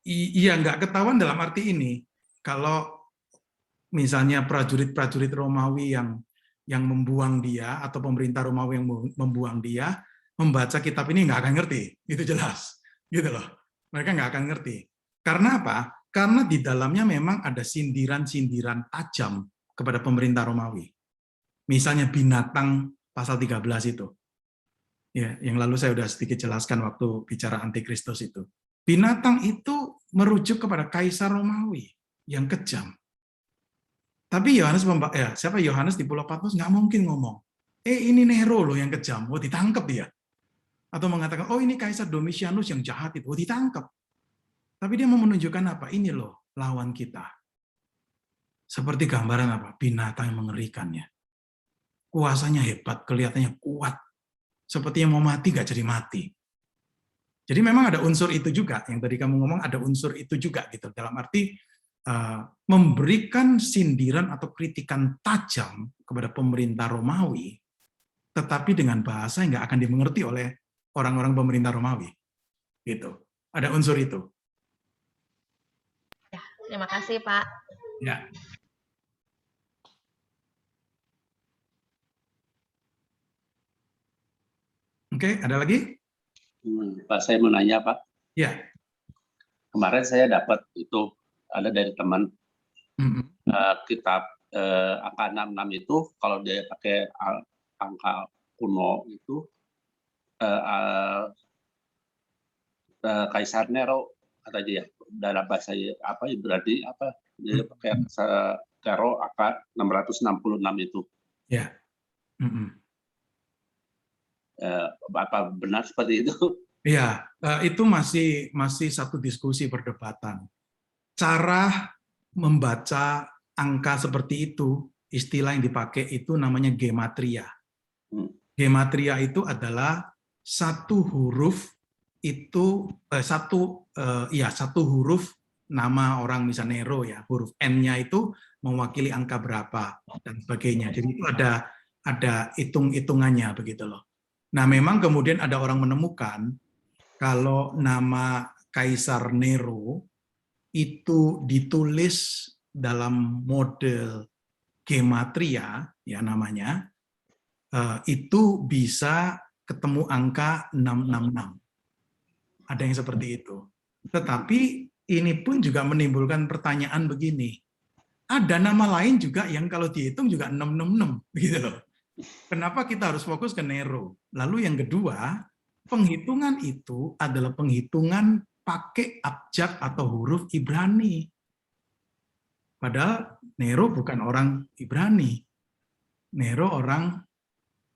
Iya, nggak ketahuan dalam arti ini. Kalau misalnya prajurit-prajurit Romawi yang membuang dia, atau pemerintah Romawi yang membuang dia, membaca kitab ini nggak akan ngerti. Itu jelas. Gitu loh. Mereka nggak akan ngerti. Karena apa? Karena di dalamnya memang ada sindiran-sindiran tajam kepada pemerintah Romawi. Misalnya binatang pasal 13 itu. Ya, yang lalu saya sudah sedikit jelaskan waktu bicara antikristus itu. Binatang itu merujuk kepada kaisar Romawi yang kejam. Tapi Yohanes di Pulau Patmos nggak mungkin ngomong, ini Nero loh yang kejam, ditangkap dia. Atau mengatakan, oh ini Kaisar Domitianus yang jahat itu, ditangkap. Tapi dia mau menunjukkan apa? Ini loh lawan kita. Seperti gambaran apa? Binatang yang mengerikan ya. Kuasanya hebat, kelihatannya kuat. Seperti yang mau mati, nggak jadi mati. Jadi memang ada unsur itu juga. Yang tadi kamu ngomong ada unsur itu juga gitu. Dalam arti memberikan sindiran atau kritikan tajam kepada pemerintah Romawi, tetapi dengan bahasa yang nggak akan dimengerti oleh orang-orang pemerintah Romawi. Gitu. Ada unsur itu. Terima kasih, Pak. Ya. Oke, ada lagi? Pak, saya mau nanya, Pak. Ya. Kemarin saya dapat itu ada dari teman kitab angka 66 itu kalau dia pakai angka kuno itu Kaisar Nero katanya ya dalam bahasa apa berarti apa dia pakai Nero angka 666 itu. Ya. Apa benar seperti itu? Iya, itu masih satu diskusi perdebatan. Cara membaca angka seperti itu, istilah yang dipakai itu namanya gematria. Gematria itu adalah satu huruf itu satu huruf nama orang misalnya Nero ya, huruf N-nya itu mewakili angka berapa dan sebagainya. Jadi itu ada hitung-hitungannya begitu loh. Nah, memang kemudian ada orang menemukan kalau nama Kaisar Nero itu ditulis dalam model gematria, ya namanya, itu bisa ketemu angka 666. Ada yang seperti itu. Tetapi ini pun juga menimbulkan pertanyaan begini. Ada nama lain juga yang kalau dihitung juga 666, gitu loh. Kenapa kita harus fokus ke Nero? Lalu yang kedua, penghitungan itu adalah penghitungan pakai abjad atau huruf Ibrani. Padahal Nero bukan orang Ibrani. Nero orang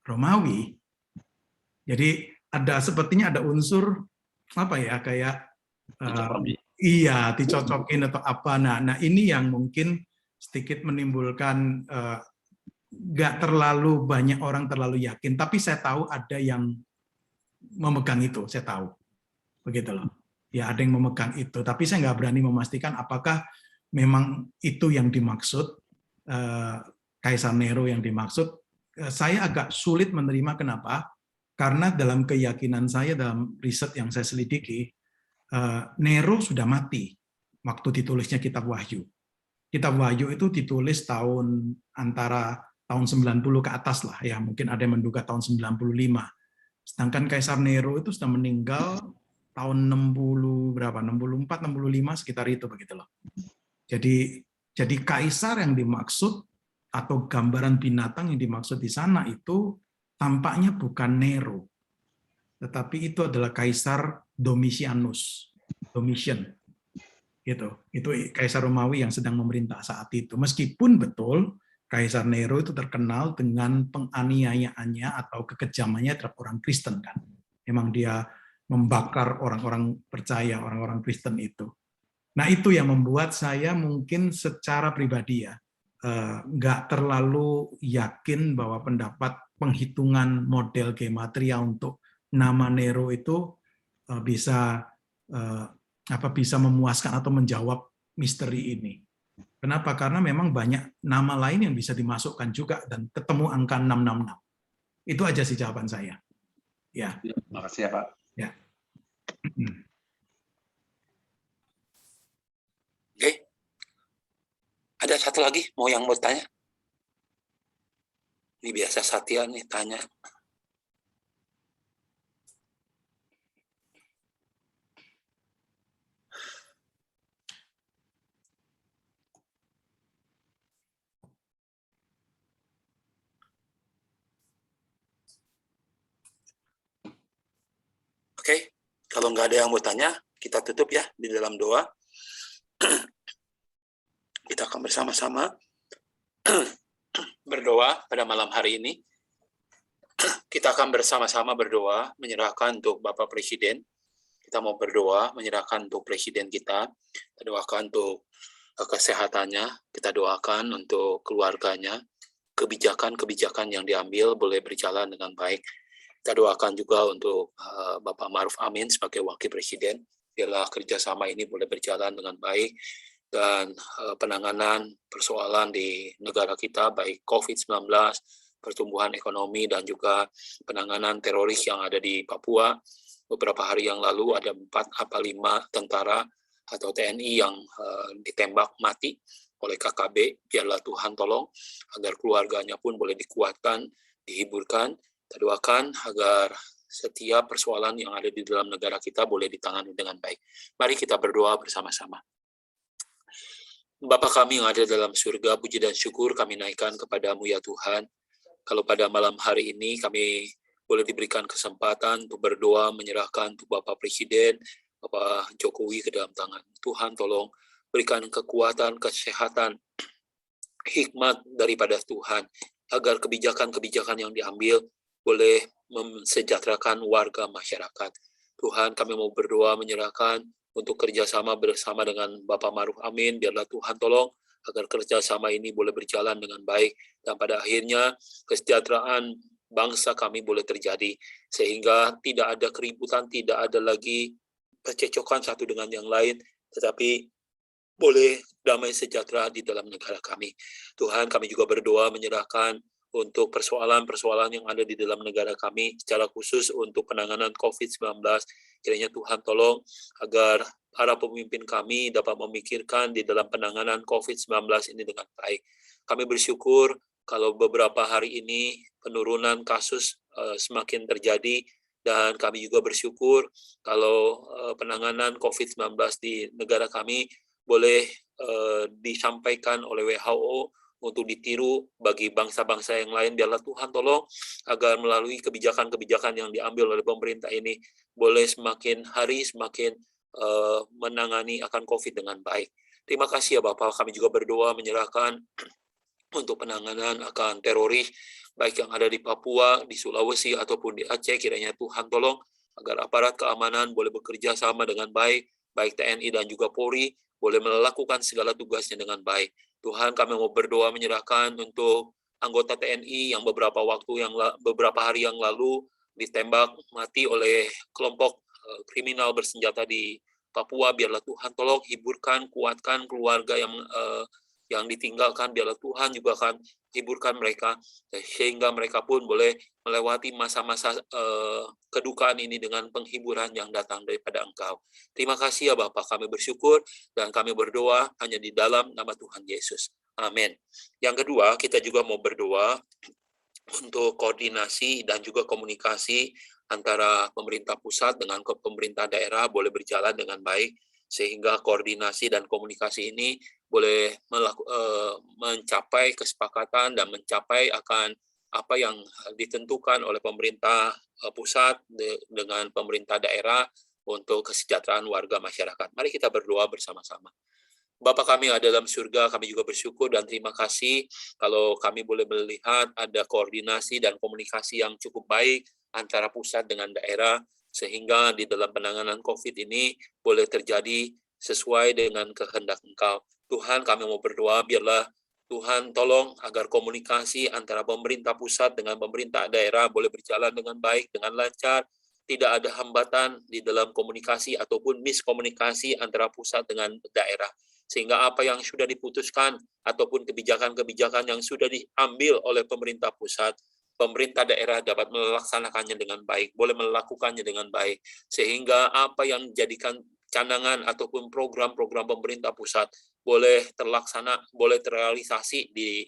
Romawi. Jadi sepertinya ada unsur apa ya kayak dicocokin atau apa. Nah ini yang mungkin sedikit menimbulkan nggak terlalu banyak orang terlalu yakin, tapi saya tahu ada yang memegang itu, saya tahu, begitu loh. Ya ada yang memegang itu, tapi saya nggak berani memastikan apakah memang itu yang dimaksud, Kaisar Nero yang dimaksud. Saya agak sulit menerima, kenapa? Karena dalam keyakinan saya, dalam riset yang saya selidiki, Nero sudah mati waktu ditulisnya Kitab Wahyu. Kitab Wahyu itu ditulis antara tahun 90 ke atas lah, ya mungkin ada yang menduga tahun 95. Sedangkan Kaisar Nero itu sudah meninggal tahun 60 berapa? 64, 65 sekitar itu begitu loh. Jadi kaisar yang dimaksud atau gambaran binatang yang dimaksud di sana itu tampaknya bukan Nero. Tetapi itu adalah Kaisar Domitianus. Domitian. Gitu. Itu Kaisar Romawi yang sedang memerintah saat itu. Meskipun betul Kaisar Nero itu terkenal dengan penganiayaannya atau kekejamannya terhadap orang Kristen kan. Memang dia membakar orang-orang percaya, orang-orang Kristen itu. Nah itu yang membuat saya mungkin secara pribadi ya nggak terlalu yakin bahwa pendapat penghitungan model gematria untuk nama Nero itu bisa memuaskan atau menjawab misteri ini. Kenapa? Karena memang banyak nama lain yang bisa dimasukkan juga dan ketemu angka 666. Itu aja sih jawaban saya. Ya. Terima kasih ya, Pak. Ya. Oke. Ada satu lagi mau yang bertanya? Ini biasa Satya nih tanya. Oke, kalau nggak ada yang mau tanya, kita tutup ya di dalam doa. Kita akan bersama-sama berdoa pada malam hari ini. Kita akan bersama-sama berdoa, menyerahkan untuk Bapak Presiden. Kita mau berdoa, menyerahkan untuk Presiden kita. Kita doakan untuk kesehatannya, kita doakan untuk keluarganya, kebijakan-kebijakan yang diambil boleh berjalan dengan baik. Kita doakan juga untuk Bapak Ma'ruf Amin sebagai Wakil Presiden, biarlah kerjasama ini boleh berjalan dengan baik, dan penanganan persoalan di negara kita, baik COVID-19, pertumbuhan ekonomi, dan juga penanganan teroris yang ada di Papua. Beberapa hari yang lalu ada 4 atau 5 tentara atau TNI yang ditembak mati oleh KKB. Biarlah Tuhan tolong agar keluarganya pun boleh dikuatkan, dihiburkan. Kita doakan agar setiap persoalan yang ada di dalam negara kita boleh ditangani dengan baik. Mari kita berdoa bersama-sama. Bapa kami yang ada dalam surga, puji dan syukur kami naikkan kepadamu ya Tuhan. Kalau pada malam hari ini kami boleh diberikan kesempatan untuk berdoa, menyerahkan untuk Bapak Presiden, Bapak Jokowi ke dalam tangan. Tuhan tolong berikan kekuatan, kesehatan, hikmat daripada Tuhan, agar kebijakan-kebijakan yang diambil boleh mensejahterakan warga masyarakat. Tuhan, kami mau berdoa menyerahkan untuk kerjasama bersama dengan Bapak Ma'ruf Amin. Biarlah Tuhan tolong agar kerjasama ini boleh berjalan dengan baik, dan pada akhirnya kesejahteraan bangsa kami boleh terjadi, sehingga tidak ada keributan, tidak ada lagi percecokan satu dengan yang lain, tetapi boleh damai sejahtera di dalam negara kami. Tuhan, kami juga berdoa menyerahkan untuk persoalan-persoalan yang ada di dalam negara kami, secara khusus untuk penanganan COVID-19. Kiranya Tuhan tolong agar para pemimpin kami dapat memikirkan di dalam penanganan COVID-19 ini dengan baik. Kami bersyukur kalau beberapa hari ini penurunan kasus semakin terjadi, dan kami juga bersyukur kalau penanganan COVID-19 di negara kami boleh disampaikan oleh WHO untuk ditiru bagi bangsa-bangsa yang lain. Biarlah Tuhan tolong agar melalui kebijakan-kebijakan yang diambil oleh pemerintah ini boleh semakin hari semakin menangani akan COVID dengan baik. Terima kasih ya Bapak, kami juga berdoa menyerahkan untuk penanganan akan teroris, baik yang ada di Papua, di Sulawesi, ataupun di Aceh. Kiranya Tuhan tolong agar aparat keamanan boleh bekerja sama dengan baik, baik TNI dan juga Polri, boleh melakukan segala tugasnya dengan baik. Tuhan, kami mau berdoa menyerahkan untuk anggota TNI yang beberapa hari yang lalu ditembak mati oleh kelompok kriminal bersenjata di Papua. Biarlah Tuhan tolong hiburkan, kuatkan keluarga yang ditinggalkan. Biarlah Tuhan juga akan hiburkan mereka, sehingga mereka pun boleh melewati masa-masa kedukaan ini dengan penghiburan yang datang daripada Engkau. Terima kasih ya Bapak, kami bersyukur dan kami berdoa hanya di dalam nama Tuhan Yesus. Amin. Yang kedua, kita juga mau berdoa untuk koordinasi dan juga komunikasi antara pemerintah pusat dengan pemerintah daerah boleh berjalan dengan baik, sehingga koordinasi dan komunikasi ini boleh mencapai kesepakatan dan mencapai akan apa yang ditentukan oleh pemerintah pusat dengan pemerintah daerah untuk kesejahteraan warga masyarakat. Mari kita berdoa bersama-sama. Bapa kami yang ada dalam surga, kami juga bersyukur dan terima kasih kalau kami boleh melihat ada koordinasi dan komunikasi yang cukup baik antara pusat dengan daerah, sehingga di dalam penanganan COVID ini boleh terjadi sesuai dengan kehendak Engkau. Tuhan, kami mau berdoa, biarlah Tuhan tolong agar komunikasi antara pemerintah pusat dengan pemerintah daerah boleh berjalan dengan baik, dengan lancar, tidak ada hambatan di dalam komunikasi ataupun miskomunikasi antara pusat dengan daerah. Sehingga apa yang sudah diputuskan ataupun kebijakan-kebijakan yang sudah diambil oleh pemerintah pusat, pemerintah daerah dapat melaksanakannya dengan baik, boleh melakukannya dengan baik, sehingga apa yang dijadikan canangan ataupun program-program pemerintah pusat boleh terlaksana, boleh terrealisasi di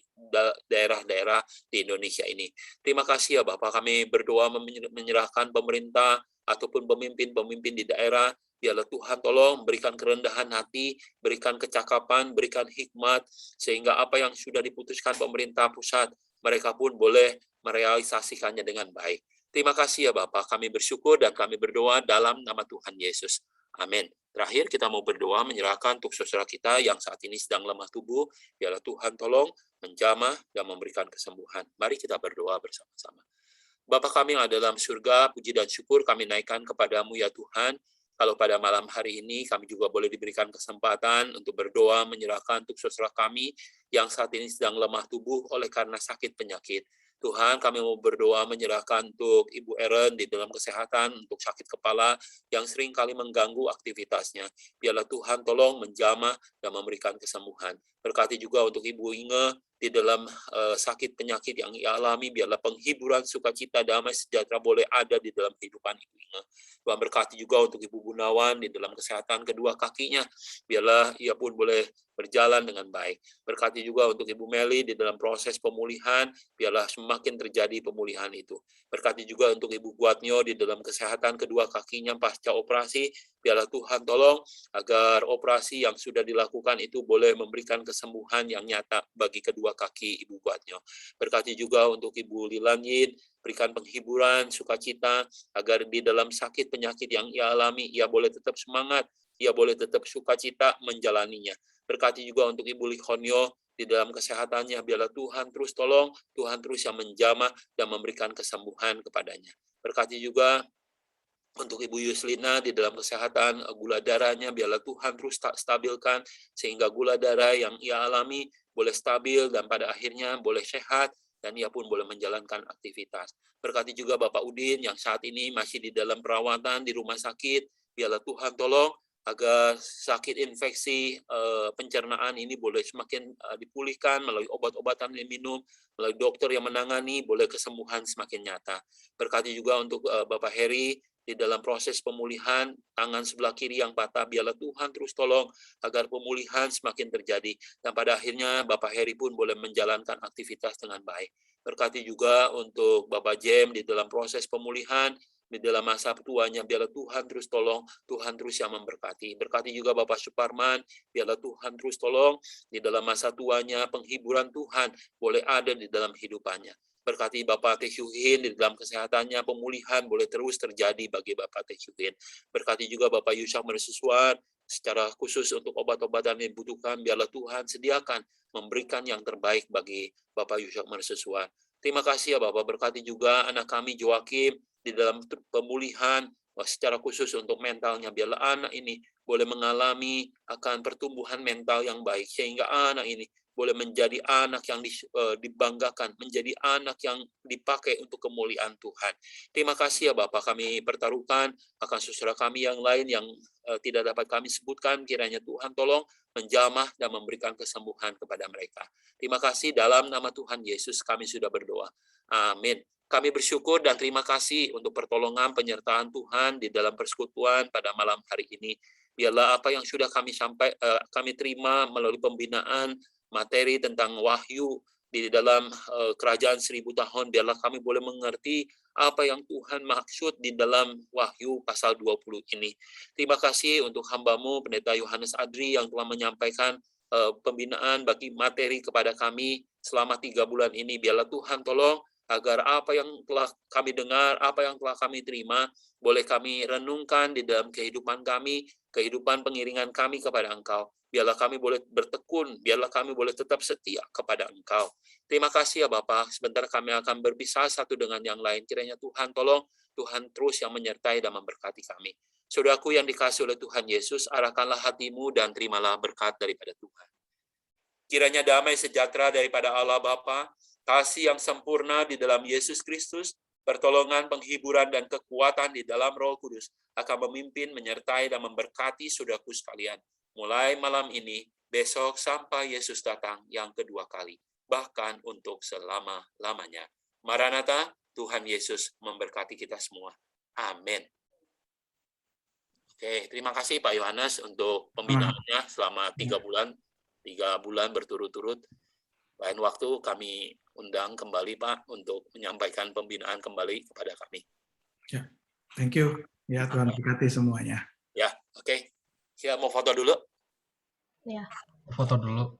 daerah-daerah di Indonesia ini. Terima kasih ya Bapak, kami berdoa menyerahkan pemerintah ataupun pemimpin-pemimpin di daerah. Biarlah Tuhan tolong berikan kerendahan hati, berikan kecakapan, berikan hikmat, sehingga apa yang sudah diputuskan pemerintah pusat, mereka pun boleh merealisasikannya dengan baik. Terima kasih ya Bapak, kami bersyukur dan kami berdoa dalam nama Tuhan Yesus. Amin. Terakhir kita mau berdoa menyerahkan untuk saudara kita yang saat ini sedang lemah tubuh. Biarlah Tuhan tolong menjamah dan memberikan kesembuhan. Mari kita berdoa bersama-sama. Bapa kami yang ada dalam surga, puji dan syukur kami naikkan kepadamu ya Tuhan. Kalau pada malam hari ini kami juga boleh diberikan kesempatan untuk berdoa, menyerahkan untuk saudara kami yang saat ini sedang lemah tubuh oleh karena sakit penyakit. Tuhan, kami mau berdoa menyerahkan untuk Ibu Eren di dalam kesehatan, untuk sakit kepala yang sering kali mengganggu aktivitasnya. Biarlah Tuhan tolong menjamah dan memberikan kesembuhan. Berkati juga untuk Ibu Inge di dalam sakit penyakit yang ia alami, biarlah penghiburan, sukacita, damai, sejahtera boleh ada di dalam kehidupan Ibu Inge. Tuhan berkati juga untuk Ibu Gunawan di dalam kesehatan kedua kakinya, biarlah ia pun boleh berjalan dengan baik. Berkati juga untuk Ibu Meli di dalam proses pemulihan, biarlah semakin terjadi pemulihan itu. Berkati juga untuk Ibu Guatnyo di dalam kesehatan kedua kakinya pasca operasi, biarlah Tuhan tolong agar operasi yang sudah dilakukan itu boleh memberikan kesembuhan yang nyata bagi kedua kaki Ibu Guatnyo. Berkati juga untuk Ibu Lilan Yin, berikan penghiburan, sukacita, agar di dalam sakit penyakit yang ia alami, ia boleh tetap semangat, ia boleh tetap sukacita menjalaninya. Berkati juga untuk Ibu Likhonyo di dalam kesehatannya, biarlah Tuhan terus tolong, Tuhan terus yang menjamah dan memberikan kesembuhan kepadanya. Berkati juga untuk Ibu Yuslina di dalam kesehatan gula darahnya, biarlah Tuhan terus stabilkan sehingga gula darah yang ia alami boleh stabil dan pada akhirnya boleh sehat dan ia pun boleh menjalankan aktivitas. Berkati juga Bapak Udin yang saat ini masih di dalam perawatan di rumah sakit, biarlah Tuhan tolong agar sakit infeksi pencernaan ini boleh semakin dipulihkan melalui obat-obatan yang minum, melalui dokter yang menangani, boleh kesembuhan semakin nyata. Berkati juga untuk Bapak Heri di dalam proses pemulihan, tangan sebelah kiri yang patah, biarlah Tuhan terus tolong agar pemulihan semakin terjadi. Dan pada akhirnya Bapak Heri pun boleh menjalankan aktivitas dengan baik. Berkati juga untuk Bapak Jem di dalam proses pemulihan, di dalam masa tuanya, biarlah Tuhan terus tolong, Tuhan terus yang memberkati. Berkati juga Bapak Suparman, biarlah Tuhan terus tolong, di dalam masa tuanya, penghiburan Tuhan boleh ada di dalam hidupannya. Berkati Bapak Teh Hyuhin di dalam kesehatannya, pemulihan boleh terus terjadi bagi Bapak Teh Hyuhin. Berkati juga Bapak Yusak Mersusuan, secara khusus untuk obat-obatan yang dibutuhkan, biarlah Tuhan sediakan, memberikan yang terbaik bagi Bapak Yusak Mersusuan. Terima kasih ya Bapak, berkati juga anak kami Joakim di dalam pemulihan, secara khusus untuk mentalnya, biarlah anak ini boleh mengalami akan pertumbuhan mental yang baik, sehingga anak ini boleh menjadi anak yang dibanggakan, menjadi anak yang dipakai untuk kemuliaan Tuhan. Terima kasih ya Bapak, kami pertaruhkan akan saudara kami yang lain yang tidak dapat kami sebutkan, kiranya Tuhan tolong menjamah dan memberikan kesembuhan kepada mereka. Terima kasih, dalam nama Tuhan Yesus kami sudah berdoa. Amin. Kami bersyukur dan terima kasih untuk pertolongan penyertaan Tuhan di dalam persekutuan pada malam hari ini. Biarlah apa yang sudah kami terima melalui pembinaan materi tentang wahyu di dalam kerajaan 1000 tahun, biarlah kami boleh mengerti apa yang Tuhan maksud di dalam wahyu pasal 20 ini. Terima kasih untuk hamba-Mu Pendeta Yohanes Adri yang telah menyampaikan pembinaan bagi materi kepada kami selama 3 bulan ini. Biarlah Tuhan tolong agar apa yang telah kami dengar, apa yang telah kami terima, boleh kami renungkan di dalam kehidupan kami, kehidupan pengiringan kami kepada Engkau. Biarlah kami boleh bertekun, biarlah kami boleh tetap setia kepada Engkau. Terima kasih ya Bapak, sebentar kami akan berpisah satu dengan yang lain. Kiranya Tuhan tolong, Tuhan terus yang menyertai dan memberkati kami. Saudaraku yang dikasihi oleh Tuhan Yesus, arahkanlah hatimu dan terimalah berkat daripada Tuhan. Kiranya damai sejahtera daripada Allah Bapa, kasih yang sempurna di dalam Yesus Kristus, pertolongan, penghiburan, dan kekuatan di dalam Roh Kudus akan memimpin, menyertai, dan memberkati saudaraku sekalian. Mulai malam ini, besok sampai Yesus datang yang kedua kali, bahkan untuk selama-lamanya. Maranatha, Tuhan Yesus memberkati kita semua. Amin. Oke, terima kasih Pak Yohanes untuk pembinaannya selama 3 bulan berturut-turut. Lain waktu kami undang kembali Pak untuk menyampaikan pembinaan kembali kepada kami. Ya, thank you. Ya, Tuhan berkati semuanya. Ya, oke. Saya mau foto dulu. Ya. Foto dulu.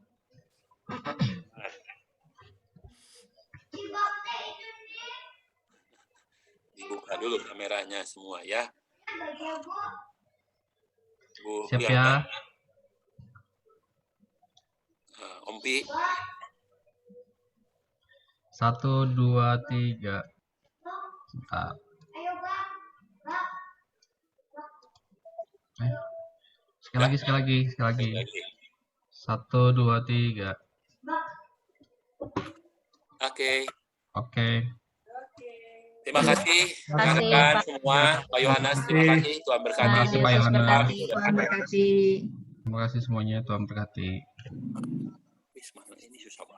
Dibuka dulu kameranya semua ya. Bu, Siap lihat, ya. Om Pi. 1, 2, 3. Bentar. Sekali lagi. 1, 2, 3. Oke. Terima kasih kasih, rekan-rekan Pak. semua. Pak Yohanes, terima kasih. Tuhan berkati. Terima kasih, Pak Yesus Yohanes. berkati. Tuhan berkati. Terima kasih semuanya, Tuhan berkati. Ini susah banget.